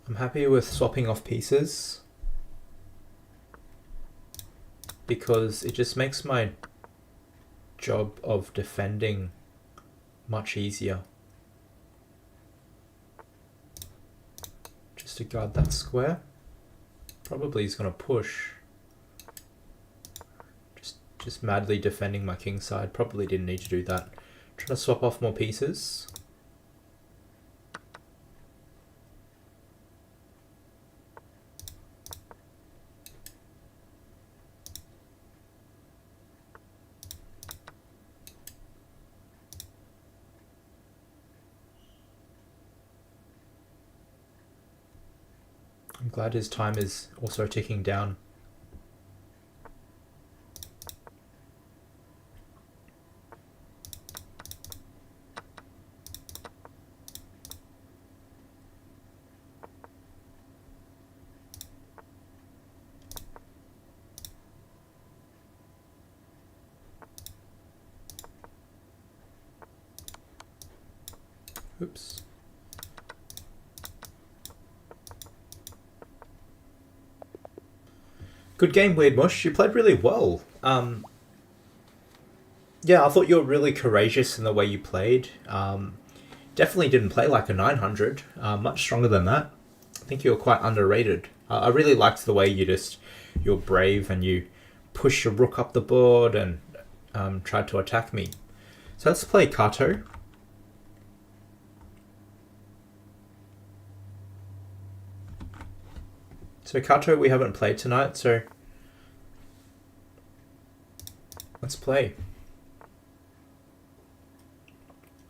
I'm happy with swapping off pieces because it just makes my job of defending much easier. Just to guard that square. Probably he's going to push. Just madly defending my king side. Probably didn't need to do that. Trying to swap off more pieces. I'm glad his time is also ticking down. Oops. Good game, Weird Mush. You played really well. Yeah, I thought you were really courageous in the way you played. Definitely didn't play like a 900. Much stronger than that. I think you were quite underrated. I really liked the way you're brave and you push your rook up the board and tried to attack me. So let's play Kato. So Kato we haven't played tonight, so let's play.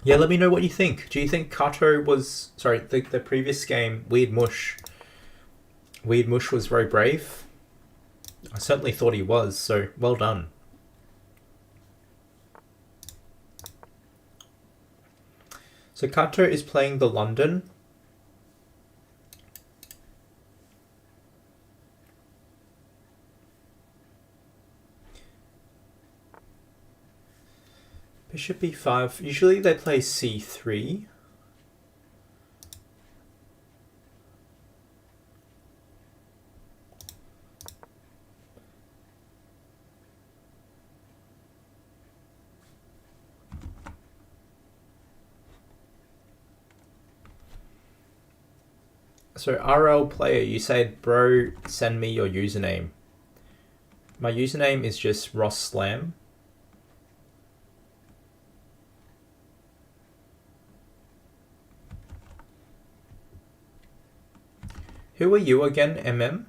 Yeah, let me know what you think. Do you think Kato was... Sorry, the previous game, Weird Mush was very brave? I certainly thought he was, so well done. So Kato is playing the London. Bishop e5. Usually they play c3. So RL player, you said, bro, send me your username. My username is just Ross Slam. Who are you again, MM?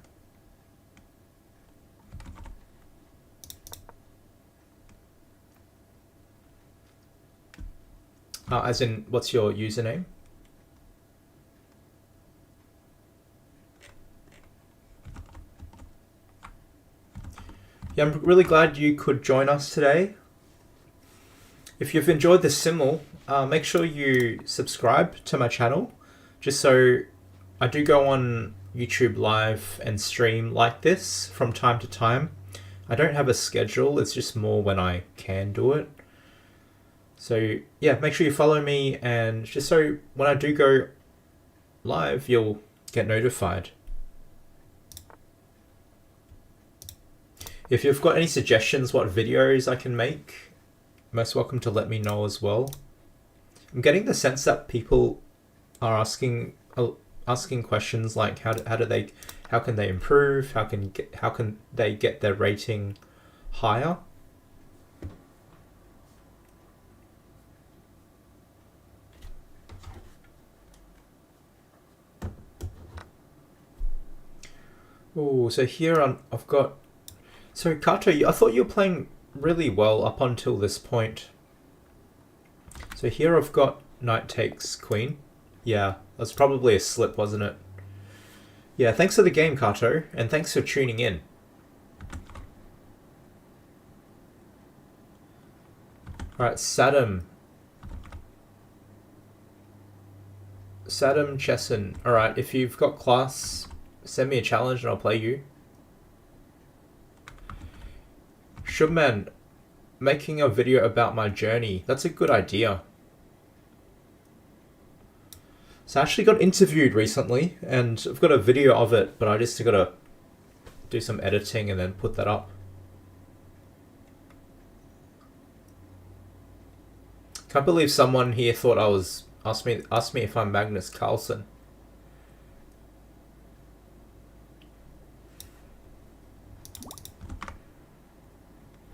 As in, what's your username? Yeah, I'm really glad you could join us today. If you've enjoyed the simul, make sure you subscribe to my channel, just so I do go on YouTube live and stream like this from time to time. I don't have a schedule, it's just more when I can do it. So yeah, make sure you follow me, and just so when I do go live, you'll get notified. If you've got any suggestions what videos I can make, most welcome to let me know as well. I'm getting the sense that people are asking questions like how can they improve, how can they get their rating higher. Oh, so here I've got. So Kato, I thought you were playing really well up until this point. So here I've got knight takes queen. Yeah, that's probably a slip, wasn't it? Yeah, thanks for the game, Kato, and thanks for tuning in. Alright, Saddam Chesson. Alright, if you've got class, send me a challenge and I'll play you. Shubman, making a video about my journey. That's a good idea. So I actually got interviewed recently, and I've got a video of it, but I just got to do some editing and then put that up. Can't believe someone here thought I was asked me if I'm Magnus Carlsen.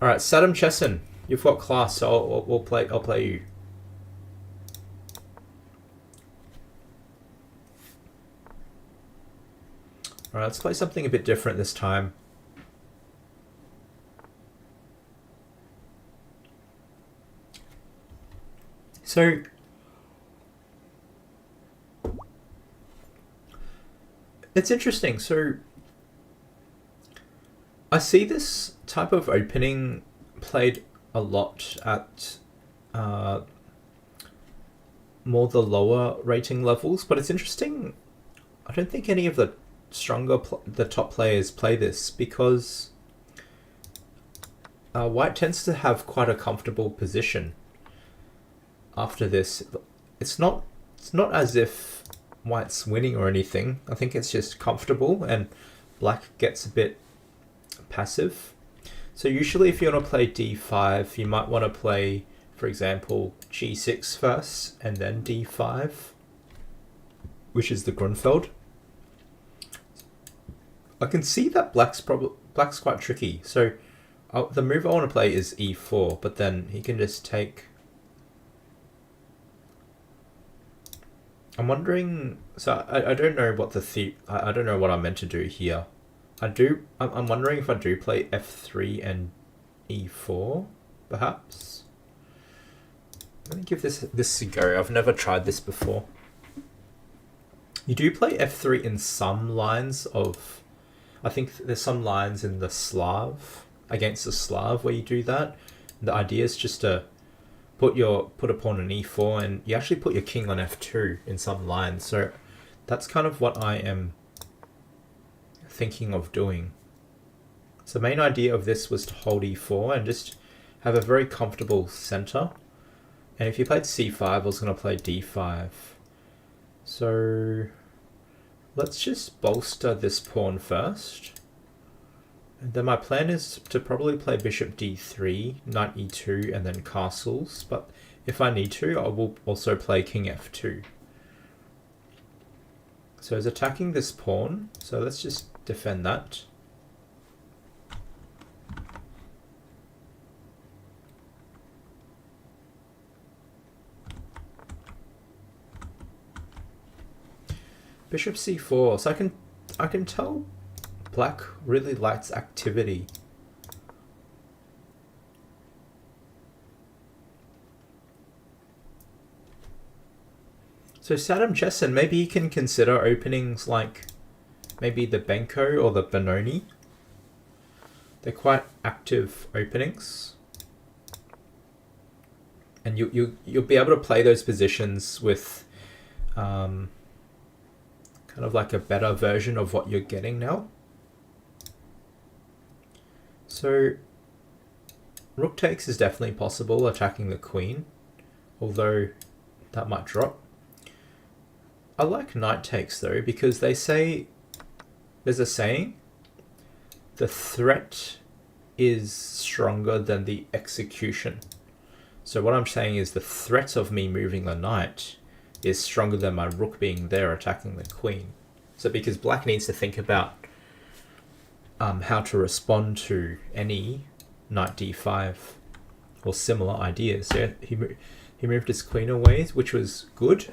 All right, Saddam Chesson, you've got class, so I'll play you. All right, let's play something a bit different this time. So it's interesting. So I see this type of opening played a lot at more the lower rating levels, but it's interesting. I don't think any of the the top players play this, because white tends to have quite a comfortable position after this. It's not as if white's winning or anything. I think it's just comfortable, and black gets a bit passive. So usually if you want to play d5, you might want to play, for example, g6 first and then d5, which is the Grunfeld. I can see that black's quite tricky. So the move I want to play is e4, but then he can just take. I'm wondering. So I don't know what I don't know what I'm meant to do here. I'm wondering if I do play f3 and e4, perhaps. Let me give this a go. I've never tried this before. You do play f3 in some lines of. I think there's some lines in the Slav, against the Slav, where you do that. The idea is just to put a pawn on e4, and you actually put your king on f2 in some lines. So that's kind of what I am thinking of doing. So the main idea of this was to hold e4 and just have a very comfortable center. And if you played c5, I was going to play d5. So let's just bolster this pawn first. And then my plan is to probably play bishop d3, knight e2, and then castles. But if I need to, I will also play king f2. So it's attacking this pawn. So let's just defend that. Bishop c4. So I can tell black really likes activity. So Saddam Chesson, maybe you can consider openings like maybe the Benko or the Benoni. They're quite active openings. And you'll be able to play those positions with kind of like a better version of what you're getting now. So rook takes is definitely possible, attacking the queen, although that might drop. I like knight takes though, because they say, there's a saying, the threat is stronger than the execution. So what I'm saying is the threat of me moving the knight is stronger than my rook being there attacking the queen. So because black needs to think about how to respond to any knight d5 or similar ideas. So he moved his queen away, which was good.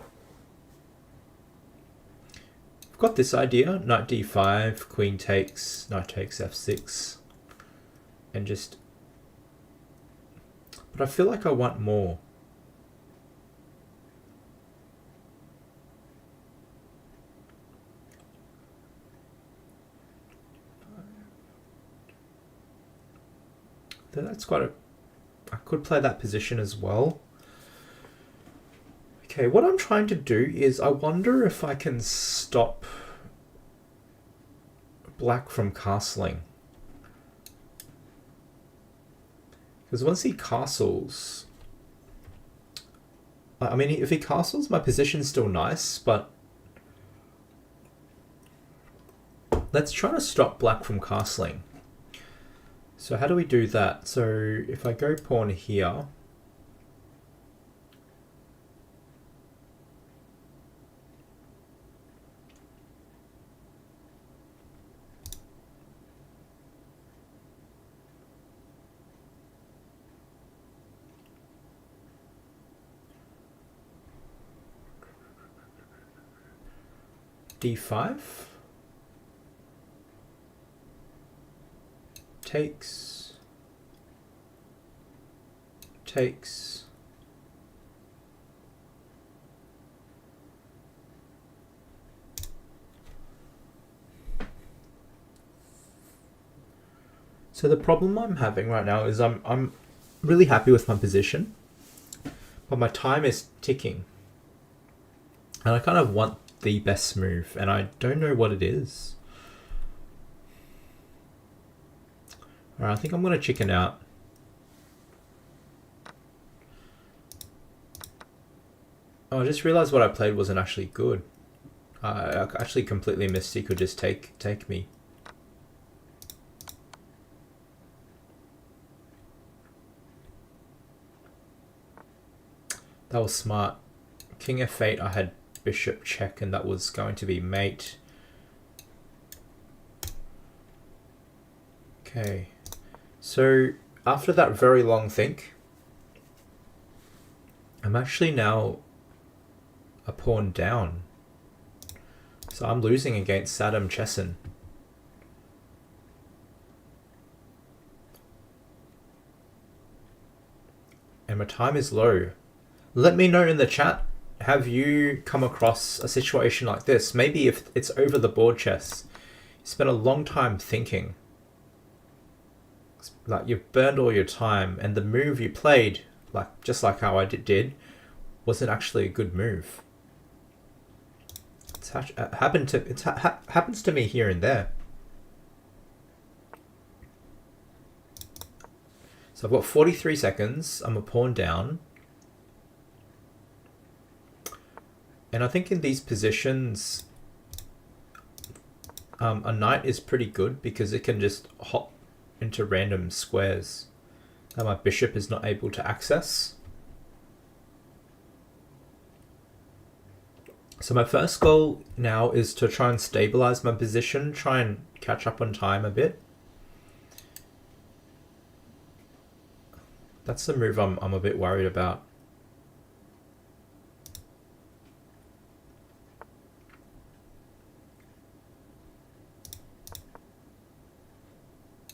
Got this idea, knight d5, queen takes, knight takes f6, and just, but I feel like I want more. That's quite a, I could play that position as well. Okay, what I'm trying to do is I wonder if I can stop black from castling. Because once he castles, I mean, if he castles, my position's still nice, but let's try to stop black from castling. So how do we do that? So if I go pawn here, d5, takes, takes, so the problem I'm having right now is I'm really happy with my position, but my time is ticking, and I kind of want the best move, and I don't know what it is. Alright, I think I'm going to chicken out. Oh, I just realized what I played wasn't actually good. I actually completely missed he could just take me. That was smart. King f8, I had bishop check, and that was going to be mate. Okay, so after that very long think, I'm actually now a pawn down. So I'm losing against Saddam Chesson. And my time is low. Let me know in the chat, have you come across a situation like this? Maybe if it's over the board chess, you spent a long time thinking. Like you've burned all your time, and the move you played, like just like how I did, wasn't actually a good move. It's happens to me here and there. So I've got 43 seconds. I'm a pawn down. And I think in these positions, a knight is pretty good because it can just hop into random squares that my bishop is not able to access. So my first goal now is to try and stabilize my position, try and catch up on time a bit. That's the move I'm a bit worried about.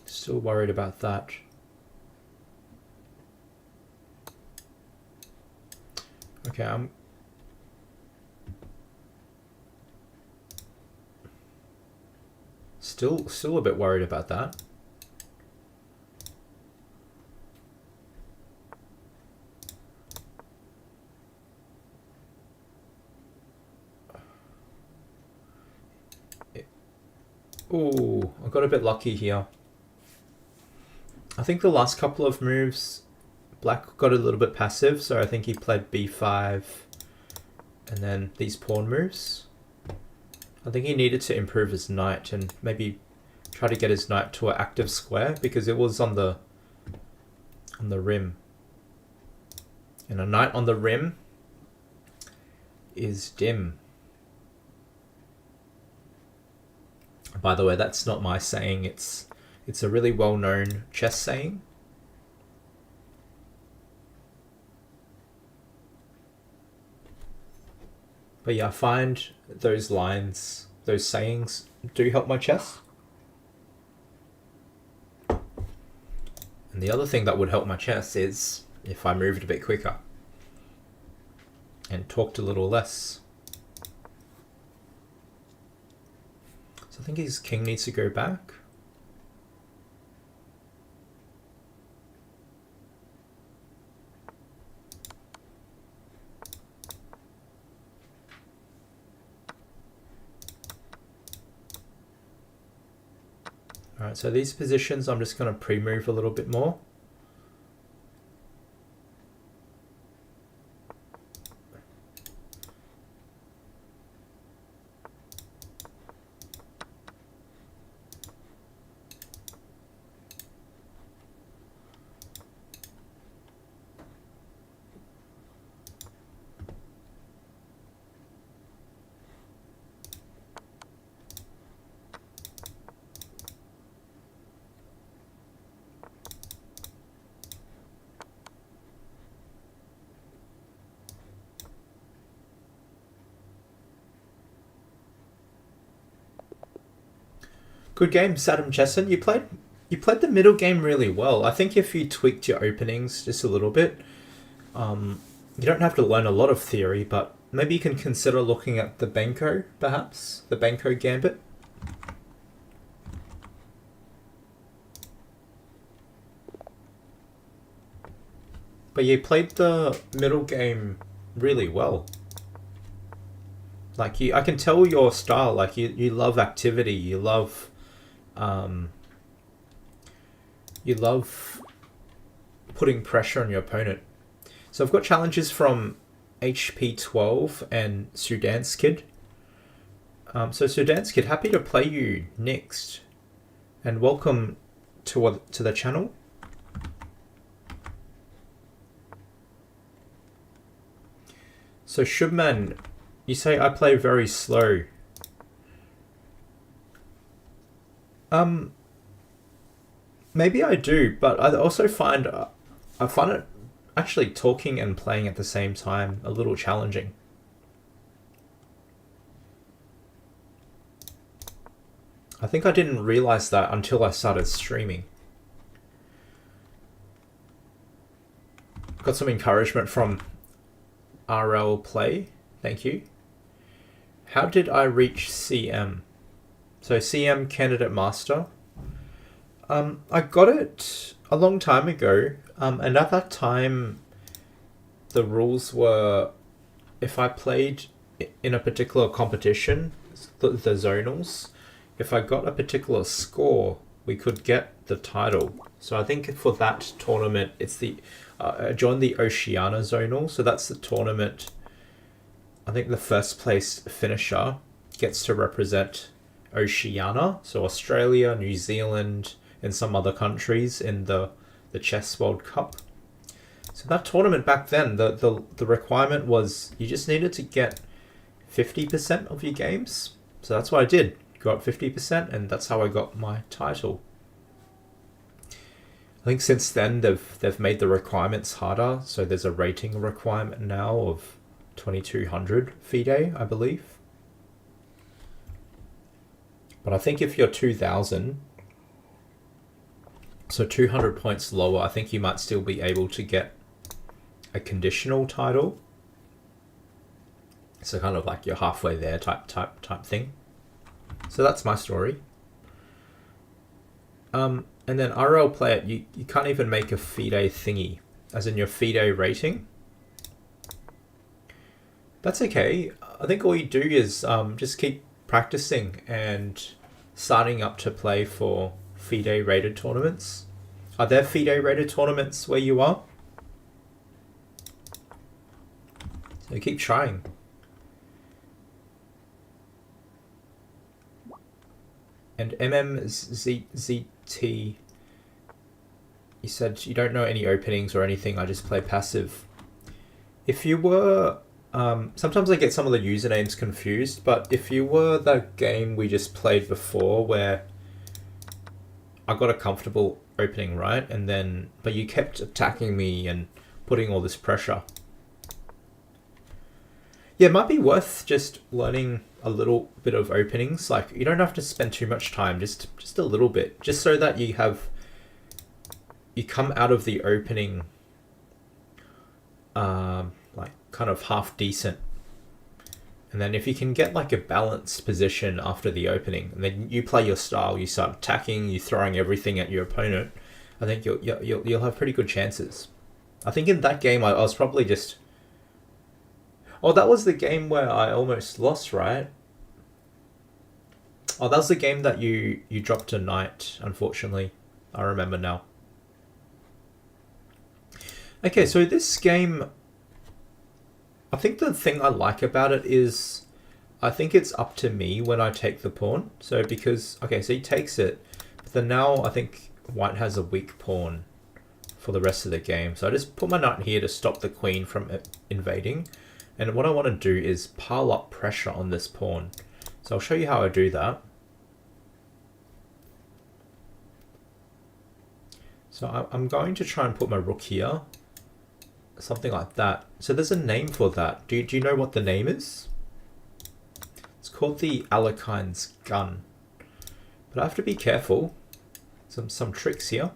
Still worried about that. Okay, I'm still a bit worried about that. Ooh, I got a bit lucky here. I think the last couple of moves, Black got a little bit passive, so I think he played b5 and then these pawn moves. I think he needed to improve his knight and maybe try to get his knight to an active square because it was on the rim. And a knight on the rim is dim. By the way, that's not my saying, it's a really well-known chess saying. But yeah, I find those lines, those sayings do help my chess. And the other thing that would help my chess is if I moved a bit quicker and talked a little less. So I think his king needs to go back. Alright, so these positions I'm just going to pre-move a little bit more. Good game, Saddam Chesson. You played the middle game really well. I think if you tweaked your openings just a little bit, you don't have to learn a lot of theory, but maybe you can consider looking at the Benko, perhaps? The Benko Gambit. But you played the middle game really well. Like, I can tell your style. Like, you love activity, you love putting pressure on your opponent. So I've got challenges from HP12 and Sudan's Kid. So Sudan's Kid, happy to play you next, and welcome to the channel. So Shubman, you say I play very slow. Maybe I do, but I also find it actually talking and playing at the same time a little challenging. I think I didn't realize that until I started streaming. Got some encouragement from RL Play, thank you. How did I reach CM? So CM Candidate Master. I got it a long time ago, and at that time the rules were if I played in a particular competition, the zonals, if I got a particular score, we could get the title. So I think for that tournament, it's the I joined the Oceania zonal, so that's the tournament. I think the first place finisher gets to represent Oceania, so Australia, New Zealand, and some other countries in the Chess World Cup. So that tournament back then, the requirement was you just needed to get 50% of your games. So that's what I did. Got 50%, and that's how I got my title. I think since then they've made the requirements harder. So there's a rating requirement now of 2200 FIDE, I believe. But I think if you're 2000, so 200 points lower, I think you might still be able to get a conditional title. So kind of like you're halfway there type thing. So that's my story. And then RL play it, you can't even make a FIDE thingy, as in your FIDE rating. That's okay. I think all you do is just keep practicing and starting up to play for FIDE rated tournaments. Are there FIDE rated tournaments where you are? So keep trying. And MMZT, you said you don't know any openings or anything, I just play passive. If you were, sometimes I get some of the usernames confused, but if you were that game we just played before where I got a comfortable opening, right? And then, but you kept attacking me and putting all this pressure. Yeah, it might be worth just learning a little bit of openings. Like, you don't have to spend too much time, just a little bit, just so that you come out of the opening like kind of half decent. And then if you can get like a balanced position after the opening, and then you play your style, you start attacking, you're throwing everything at your opponent, I think you'll have pretty good chances. I think in that game I was probably just... Oh, that was the game where I almost lost, right? Oh, that was the game that you dropped a knight, unfortunately. I remember now. Okay, so this game, I think the thing I like about it is I think it's up to me when I take the pawn. So because, okay, so he takes it, but then now I think white has a weak pawn for the rest of the game. So I just put my knight here to stop the queen from invading. And what I want to do is pile up pressure on this pawn. So I'll show you how I do that. So I'm going to try and put my rook here. Something like that. So there's a name for that. Do you know what the name is? It's called the Alekine's gun. But I have to be careful. Some tricks here.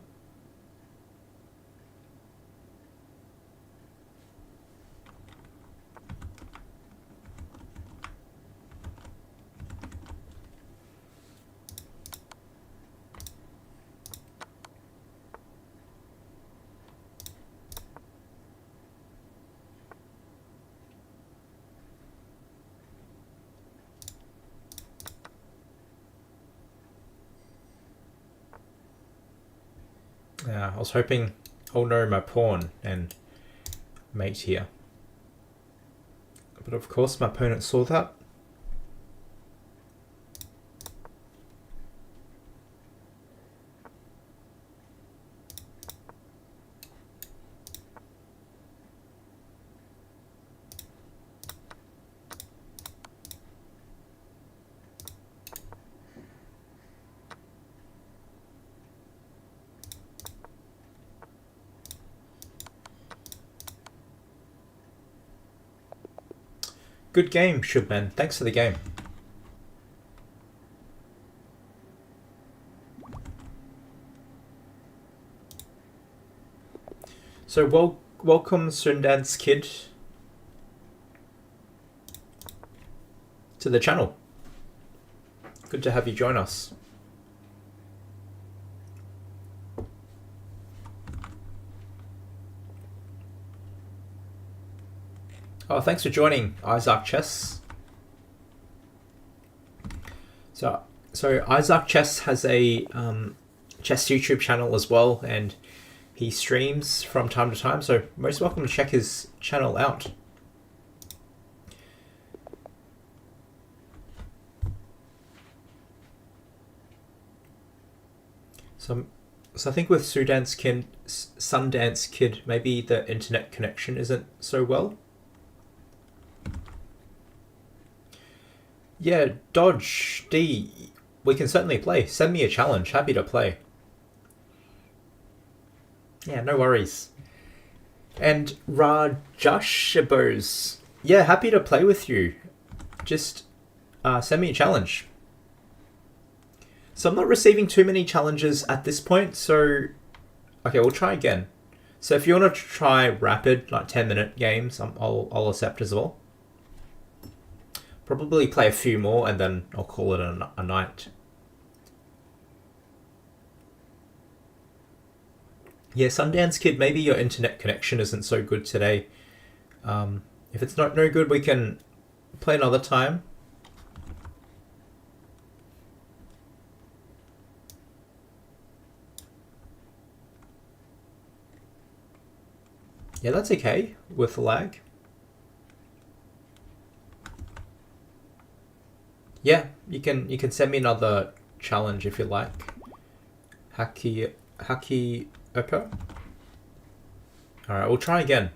Yeah, I was hoping, oh no, my pawn and mate here. But of course my opponent saw that. Good game, Shubman. Thanks for the game. So welcome Sundance Kid to the channel. Good to have you join us. Oh, thanks for joining, IDK Chess. So IDK Chess has a chess YouTube channel as well, and he streams from time to time. So most welcome to check his channel out. So I think with Sundance Kid, maybe the internet connection isn't so well. Yeah, Dodge D. We can certainly play. Send me a challenge. Happy to play. Yeah, no worries. And Rajashabos. Yeah, happy to play with you. Just send me a challenge. So I'm not receiving too many challenges at this point, so... Okay, we'll try again. So if you want to try rapid, like 10-minute games, I'll accept as well. Probably play a few more and then I'll call it a night. Yeah, Sundance Kid, maybe your internet connection isn't so good today. If it's no good, we can play another time. Yeah, that's okay with the lag. Yeah, you can send me another challenge if you like. Haki Oppo. Alright, we'll try again.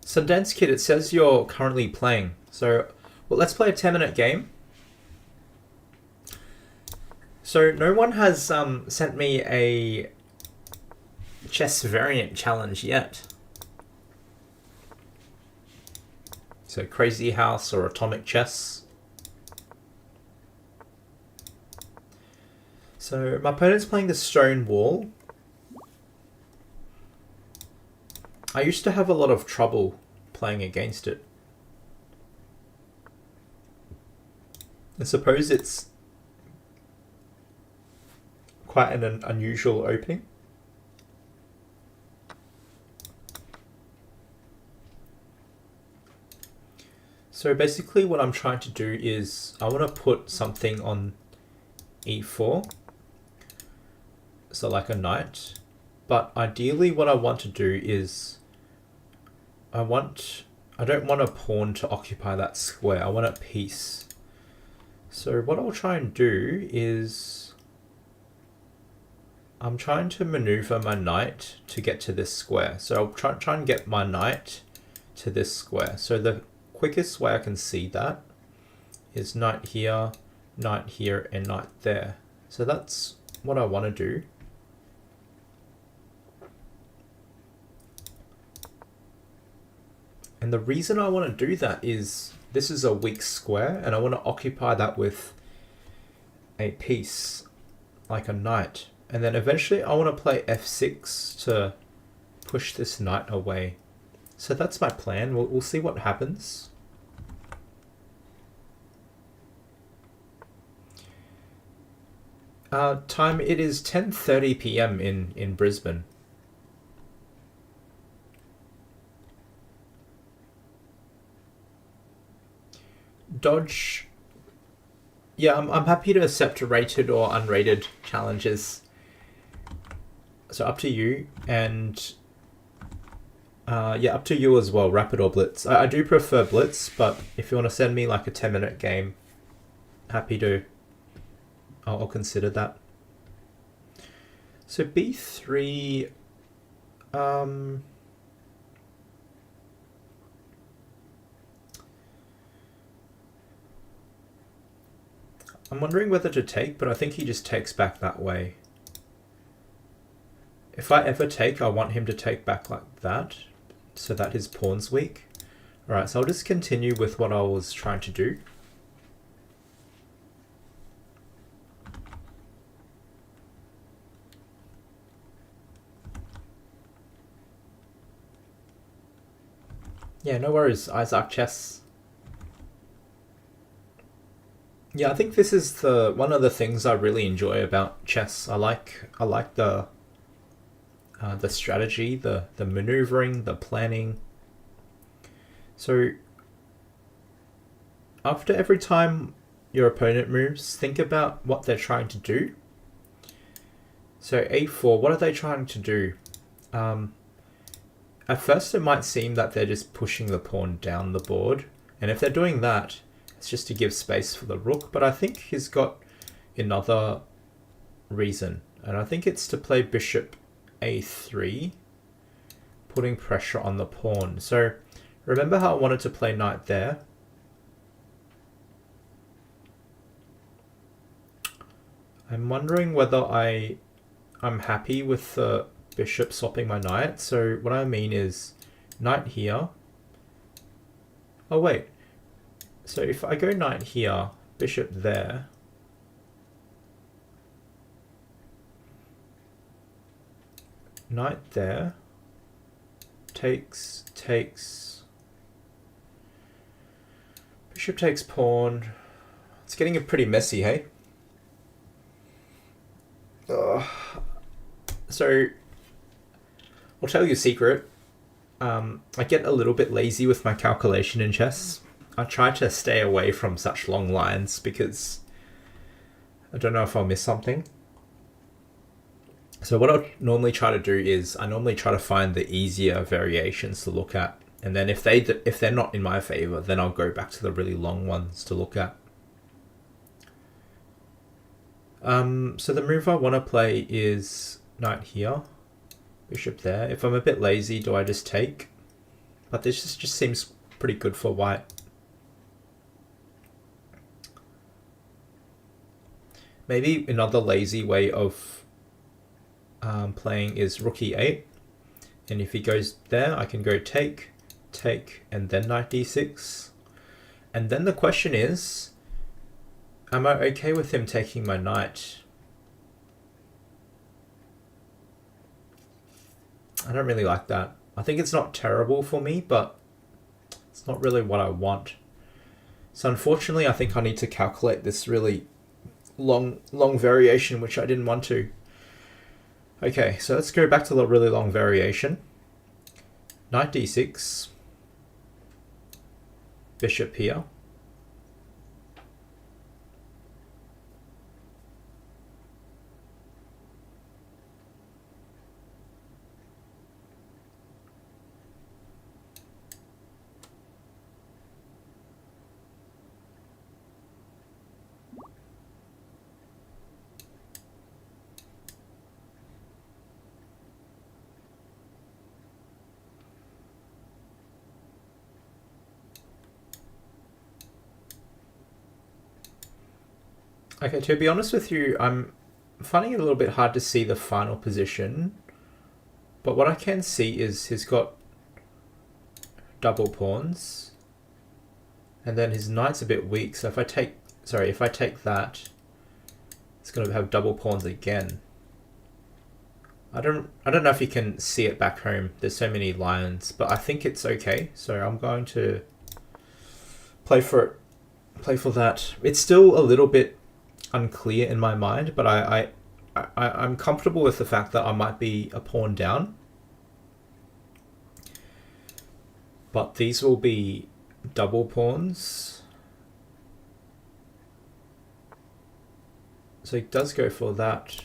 Sundance Kid, it says you're currently playing. So, well, let's play a 10-minute game. So, no one has sent me a chess variant challenge yet. So, Crazy House or Atomic Chess. So, my opponent's playing the Stone Wall. I used to have a lot of trouble playing against it. I suppose it's quite an unusual opening. So basically what I'm trying to do is I want to put something on e4. So like a knight. But ideally what I want to do is I don't want a pawn to occupy that square. I want a piece. So what I'll try and do is I'm trying to maneuver my knight to get to this square. So I'll try and get my knight to this square. So the quickest way I can see that is knight here, and knight there. So that's what I want to do. And the reason I want to do that is this is a weak square and I want to occupy that with a piece like a knight. And then eventually I want to play f6 to push this knight away. So that's my plan. We'll see what happens. Time, it is 10:30 p.m. in Brisbane. Dodge. Yeah, I'm happy to accept rated or unrated challenges. So up to you, and yeah, up to you as well, rapid or blitz. I do prefer blitz, but if you want to send me like a 10-minute game, happy to. I'll consider that. So b3. I'm wondering whether to take, but I think he just takes back that way. If I ever take, I want him to take back like that, so that his pawn's weak. Alright, so I'll just continue with what I was trying to do. Yeah, no worries, IDK Chess. Yeah, I think this is one of the things I really enjoy about chess. I like the strategy, the maneuvering, the planning. So after every time your opponent moves, think about what they're trying to do. So a4, what are they trying to do? At first it might seem that they're just pushing the pawn down the board, and if they're doing that, it's just to give space for the rook, but I think he's got another reason, and I think it's to play bishop a3, putting pressure on the pawn. So Remember how I wanted to play knight there? I'm wondering whether I'm happy with the bishop swapping my knight. So what I mean is knight here. Oh wait. So if I go knight here, bishop there. Knight there. Takes. Bishop takes pawn. It's getting pretty messy, hey? So, I'll tell you a secret. I get a little bit lazy with my calculation in chess. I try to stay away from such long lines because I don't know if I'll miss something. So what I'll normally try to do is I normally try to find the easier variations to look at. And then if they're not in my favor, then I'll go back to the really long ones to look at. So the move I want to play is knight here, bishop there. If I'm a bit lazy, do I just take? But this just seems pretty good for white. Maybe another lazy way of playing is rook e8. And if he goes there, I can go take, and then knight d6. And then the question is, am I okay with him taking my knight? I don't really like that. I think it's not terrible for me, but it's not really what I want. So unfortunately, I think I need to calculate this really long variation, which I didn't want to. Okay, so let's go back to the really long variation. Knight d6. Bishop here. Okay, to be honest with you, I'm finding it a little bit hard to see the final position. But what I can see is he's got double pawns. And then his knight's a bit weak, so if I take that, it's going to have double pawns again. I don't know if you can see it back home. There's so many lines, but I think it's okay. So I'm going to play for that. It's still a little bit unclear in my mind, but I'm comfortable with the fact that I might be a pawn down. But these will be double pawns. So he does go for that.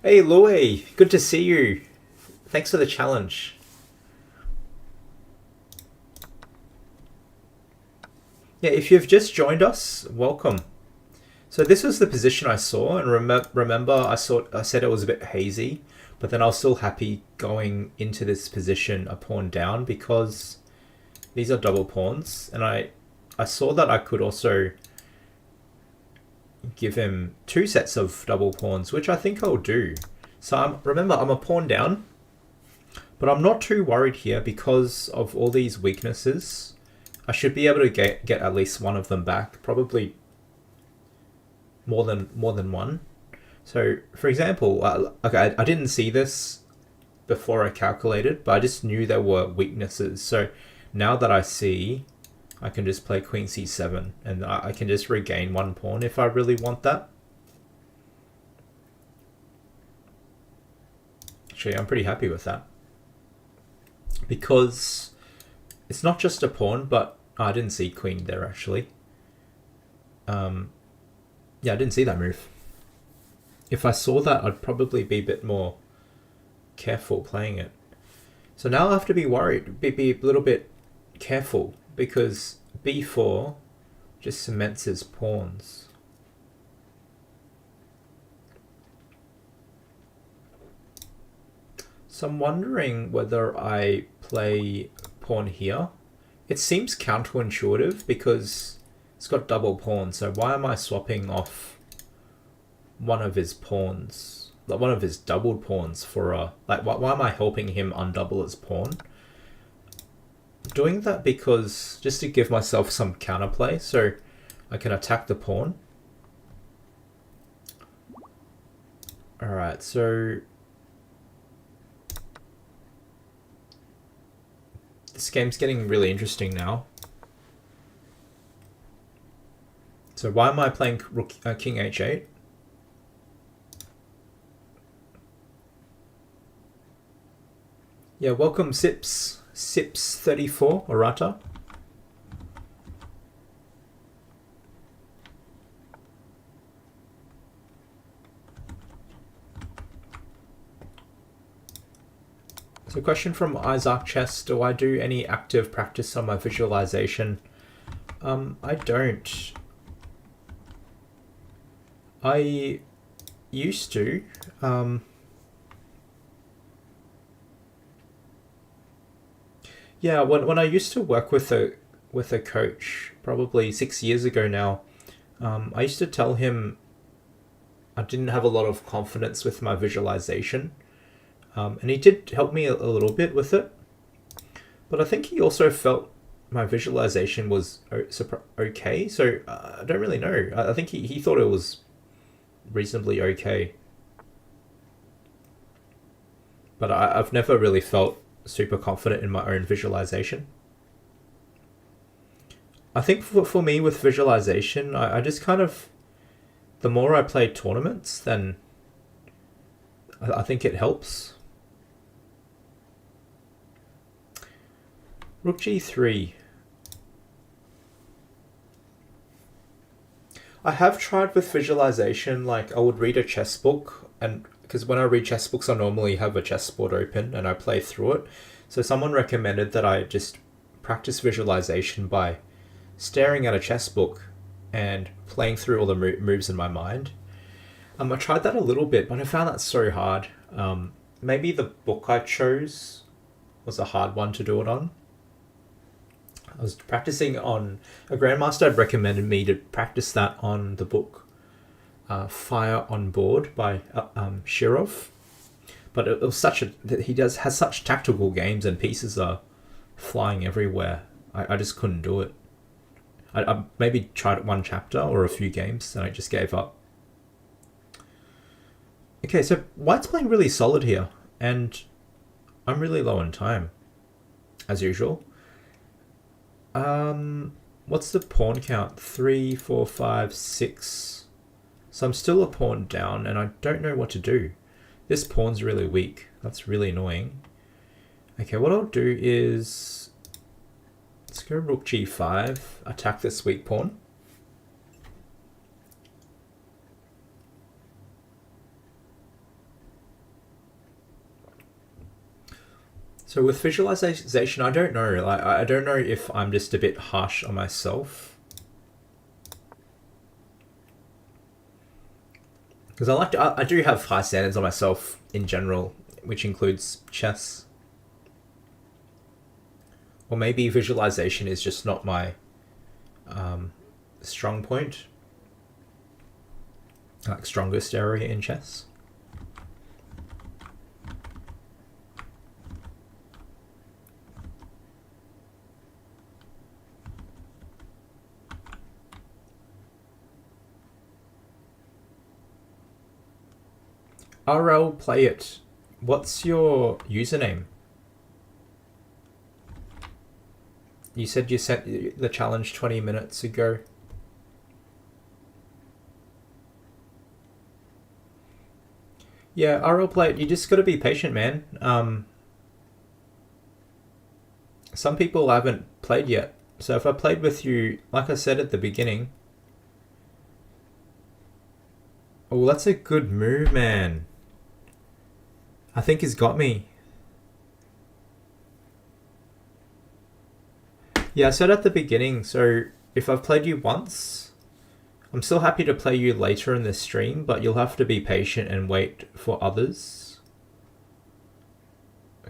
Hey Louis, good to see you. Thanks for the challenge. Yeah, if you've just joined us, welcome. So this was the position I saw, and remember I said it was a bit hazy, but then I was still happy going into this position a pawn down because these are double pawns, and I saw that I could also give him two sets of double pawns, which I think I'll do. So remember, I'm a pawn down. But I'm not too worried here because of all these weaknesses. I should be able to get at least one of them back, probably more than one. So, for example, okay, I didn't see this before I calculated, but I just knew there were weaknesses. So now that I see, I can just play queen c7, and I can just regain one pawn if I really want that. Actually, I'm pretty happy with that. Because it's not just a pawn, but I didn't see queen there actually. Yeah, I didn't see that move. If I saw that, I'd probably be a bit more careful playing it. So now I have to be worried, be a little bit careful, because b4 just cements his pawns. So I'm wondering whether I play pawn here. It seems counterintuitive because it's got double pawns, so why am I swapping off one of his pawns, like one of his doubled pawns for a, like why am I helping him undouble his pawn? I'm doing that because just to give myself some counterplay so I can attack the pawn. Alright, so this game's getting really interesting now. So why am I playing King H8? Yeah, welcome Sips34, Arata. So question from IDK Chess, do I do any active practice on my visualization? I don't. I used to. Yeah, when I used to work with a coach, probably 6 years ago now, I used to tell him I didn't have a lot of confidence with my visualization. And he did help me a little bit with it. But I think he also felt my visualization was okay. So I don't really know. I think he thought it was reasonably okay. But I've never really felt super confident in my own visualization. I think for me with visualization, I just kind of, the more I play tournaments, then I think it helps. Rook G3. I have tried with visualization, like I would read a chess book, and because when I read chess books, I normally have a chessboard open and I play through it. So someone recommended that I just practice visualization by staring at a chess book and playing through all the moves in my mind. I tried that a little bit, but I found that so hard. Maybe the book I chose was a hard one to do it on. I was practicing on, a grandmaster had recommended me to practice that on the book Fire on Board by Shirov. But it was such a, he has such tactical games and pieces are flying everywhere. I just couldn't do it. I maybe tried one chapter or a few games and I just gave up. Okay, so White's playing really solid here, and I'm really low on time, as usual. What's the pawn count? 3, 4, 5, 6. So I'm still a pawn down, and I don't know what to do. This pawn's really weak. That's really annoying. Okay, what I'll do is, let's go Rook G5, attack this weak pawn. So with visualization, I don't know. Like, I don't know if I'm just a bit harsh on myself. Because I do have high standards on myself in general, which includes chess. Or maybe visualization is just not my strong point. Like strongest area in chess. RL Play It. What's your username? You said you sent the challenge 20 minutes ago. Yeah, RL Play It. You just got to be patient, man. Some people haven't played yet. So if I played with you, like I said at the beginning. Oh, that's a good move, man. I think he's got me. Yeah, I said at the beginning, so if I've played you once, I'm still happy to play you later in the stream, but you'll have to be patient and wait for others.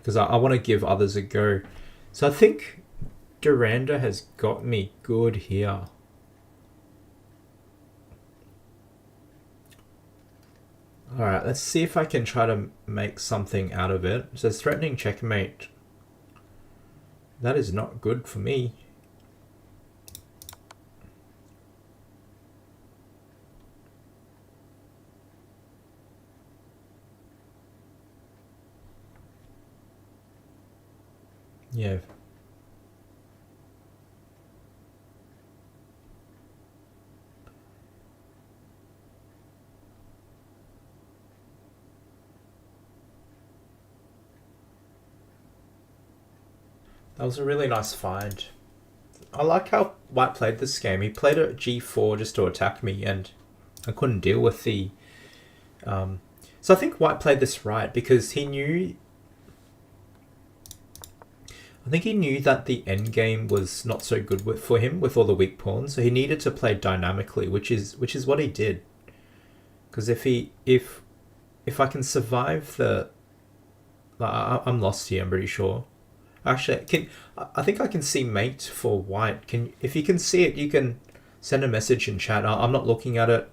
because I want to give others a go. So I think Duranda has got me good here. Alright, let's see if I can try to make something out of it. It says threatening checkmate. That is not good for me. Yeah. That was a really nice find. I like how White played this game. He played at g4 just to attack me, and I couldn't deal with the... So I think White played this right, because he knew... I think he knew that the endgame was not so good for him with all the weak pawns, so he needed to play dynamically, which is what he did. Because if I can survive the... I'm lost here, I'm pretty sure. Actually, I think I can see mate for White. If you can see it, you can send a message in chat. I'm not looking at it.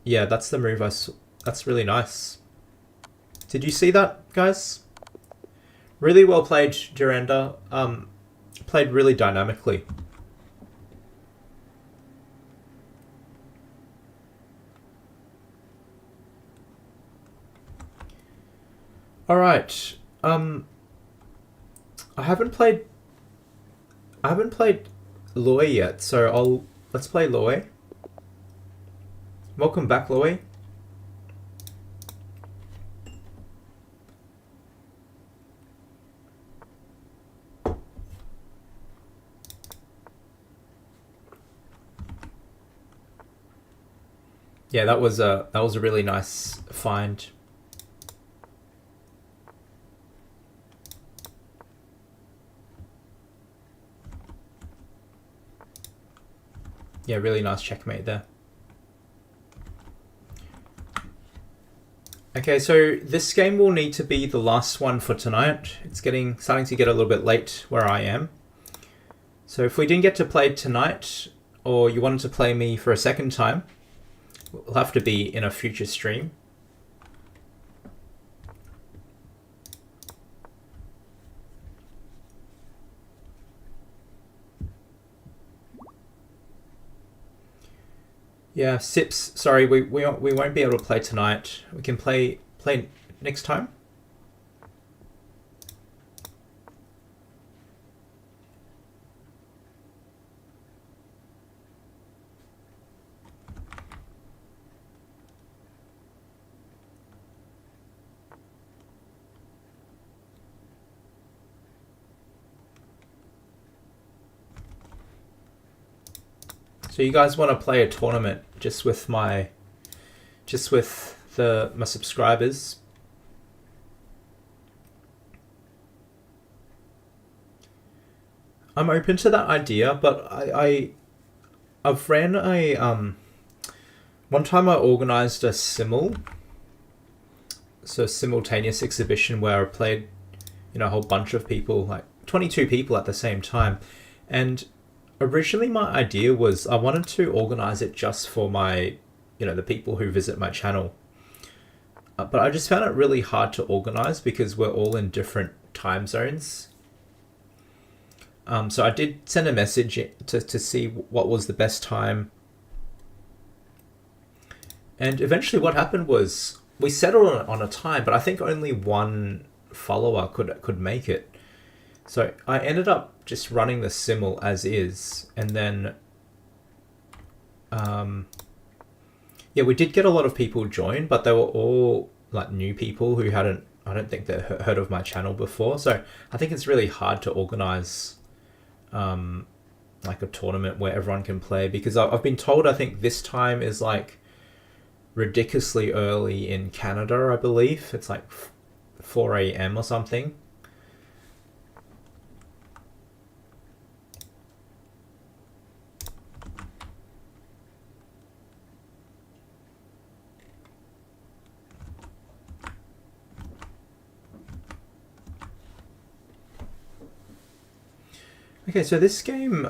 Yeah, that's the move that's really nice. Did you see that, guys? Really well played, Duranda. Played really dynamically. All right. I haven't played Loy yet, so let's play Loy. Welcome back, Loy. Yeah, that was a really nice find. Yeah, really nice checkmate there. Okay, so this game will need to be the last one for tonight. It's starting to get a little bit late where I am. So if we didn't get to play tonight, or you wanted to play me for a second time, we'll have to be in a future stream. Yeah, Sips, sorry, we won't be able to play tonight. We can play next time. So you guys want to play a tournament just with my subscribers? I'm open to that idea, but I've ran a one time I organized a simultaneous exhibition where I played, a whole bunch of people, like 22 people at the same time, and originally my idea was I wanted to organize it just for my, the people who visit my channel. But I just found it really hard to organize because we're all in different time zones. So I did send a message to see what was the best time. And eventually what happened was we settled on a time, but I think only one follower could make it. So I ended up just running the simul as is, and then yeah, we did get a lot of people join, but they were all like new people who I don't think they heard of my channel before. So I think it's really hard to organize like a tournament where everyone can play, because I've been told I think this time is like ridiculously early in Canada. I believe it's like 4 a.m. or something. Okay, so this game,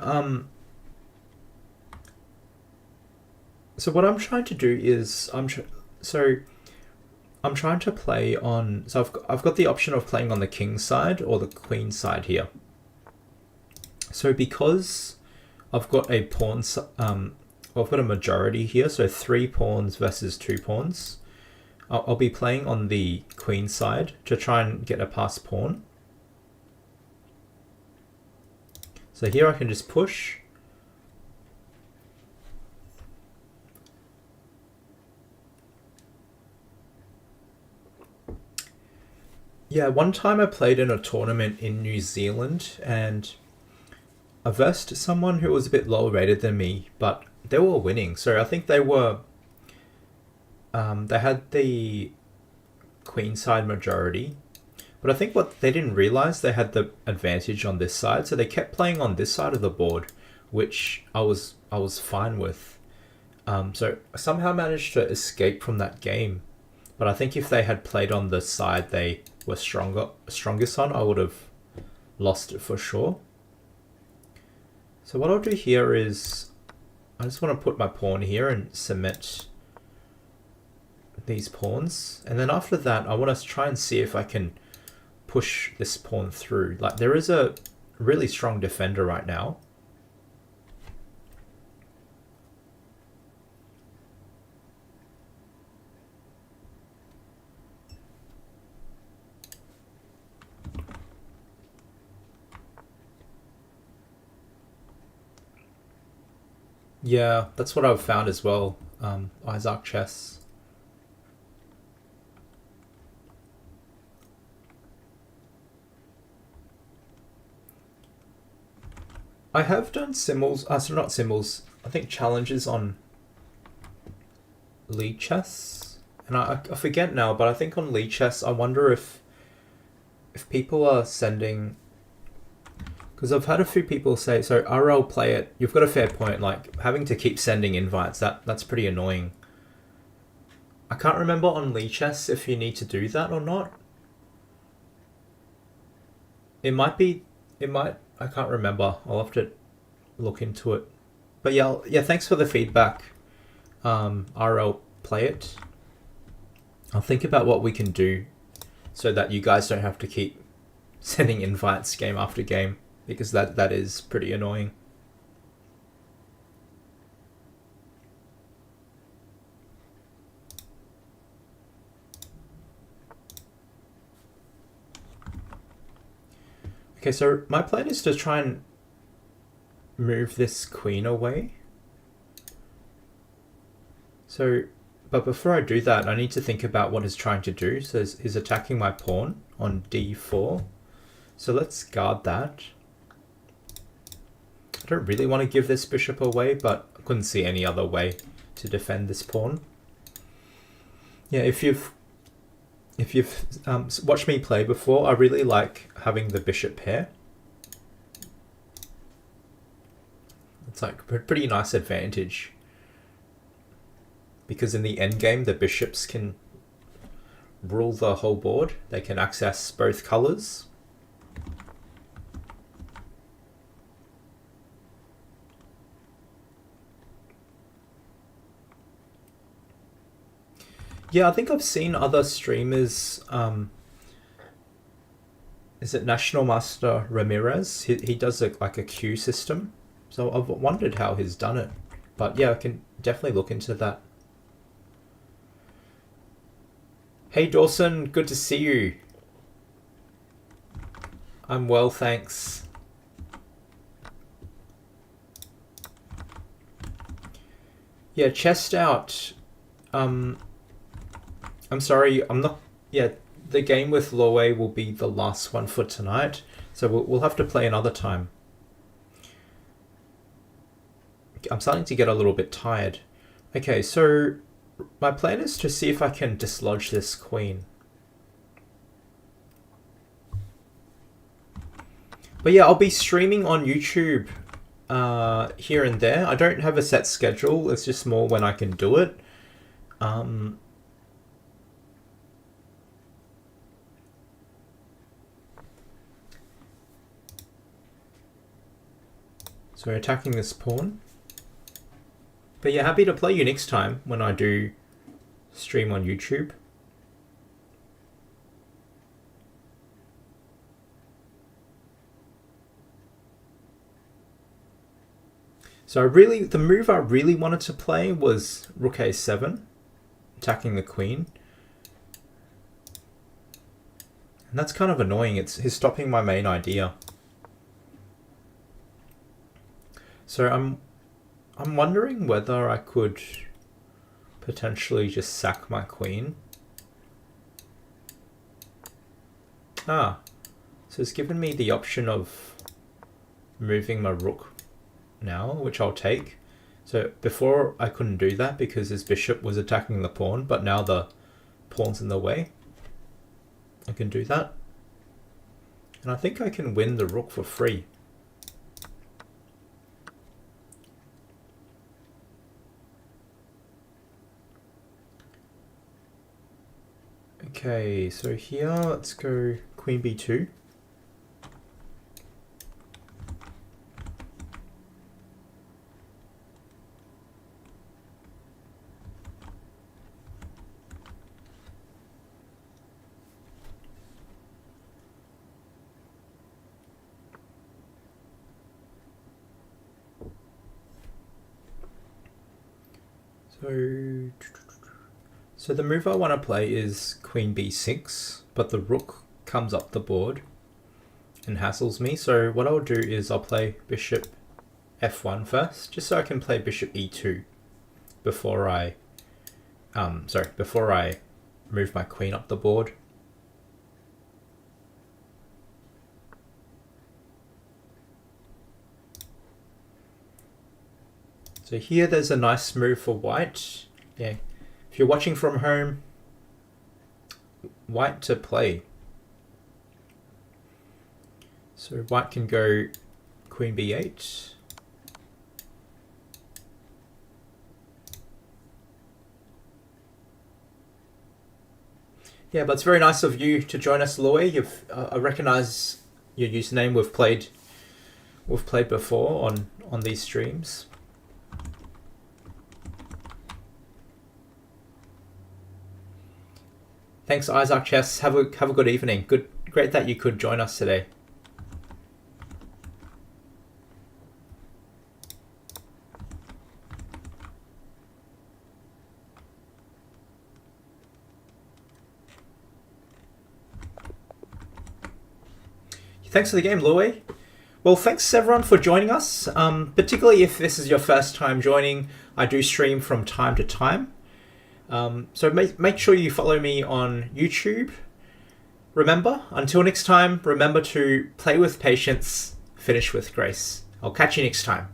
so what I'm trying to do is I'm trying to play on. So I've got the option of playing on the king side or the queen side here. So because I've got a pawn, I've got a majority here, so 3 pawns versus 2 pawns. I'll be playing on the queen side to try and get a passed pawn. So here I can just push. Yeah, one time I played in a tournament in New Zealand and I versed someone who was a bit lower rated than me, but they were winning. So I think they were, they had the queen side majority, but I think what they didn't realize, they had the advantage on this side, so they kept playing on this side of the board, which I was fine with. So I somehow managed to escape from that game, but I think if they had played on the side they were strongest on, I would have lost it for sure. So what I'll do here is I just want to put my pawn here and cement these pawns, and then after that I want to try and see if I can push this pawn through. Like, there is a really strong defender right now. Yeah, that's what I've found as well. IDK Chess. I have done simuls, so not simuls, I think challenges on League Chess, and I forget now, but I think on League Chess, I wonder if people are sending, because I've had a few people say, so RL play it, you've got a fair point, like having to keep sending invites, that's pretty annoying. I can't remember on League Chess if you need to do that or not. It might, I can't remember. I'll have to look into it. But yeah, thanks for the feedback. RL play it. I'll think about what we can do so that you guys don't have to keep sending invites game after game, because that is pretty annoying. Okay, so my plan is to try and move this queen away. So, but before I do that, I need to think about what he's trying to do. So he's attacking my pawn on d4. So let's guard that. I don't really want to give this bishop away, but I couldn't see any other way to defend this pawn. Yeah, if you've watched me play before, I really like having the bishop pair. It's like a pretty nice advantage, because in the endgame the bishops can rule the whole board. They can access both colors. Yeah, I think I've seen other streamers. Is it National Master Ramirez? He does like a queue system. So I've wondered how he's done it. But yeah, I can definitely look into that. Hey Dawson, good to see you. I'm well, thanks. Yeah, chest out. I'm sorry, I'm not... Yeah, the game with Lowe will be the last one for tonight. So we'll have to play another time. I'm starting to get a little bit tired. Okay, so my plan is to see if I can dislodge this queen. But yeah, I'll be streaming on YouTube here and there. I don't have a set schedule. It's just more when I can do it. So attacking this pawn. But yeah, happy to play you next time when I do stream on YouTube. So the move I really wanted to play was rook a7, attacking the queen. And that's kind of annoying. He's stopping my main idea. So I'm wondering whether I could potentially just sack my queen. So it's given me the option of moving my rook now, which I'll take. So before I couldn't do that because his bishop was attacking the pawn, but now the pawn's in the way. I can do that. And I think I can win the rook for free. Okay, so here let's go queen b2. So the move I want to play is queen b6, but the rook comes up the board and hassles me. So what I'll do is I'll play bishop f1 first, just so I can play bishop e2 before I move my queen up the board. So here there's a nice move for white. Yeah, if you're watching from home, white to play. So white can go queen b8. Yeah, but it's very nice of you to join us, Louis. I recognise your username. We've played before on these streams. Thanks, IDK Chess. Have a good evening. Great that you could join us today. Thanks for the game, Louis. Well, thanks everyone for joining us. Particularly if this is your first time joining, I do stream from time to time. So make sure you follow me on YouTube. Remember, until next time, remember to play with patience, finish with grace. I'll catch you next time.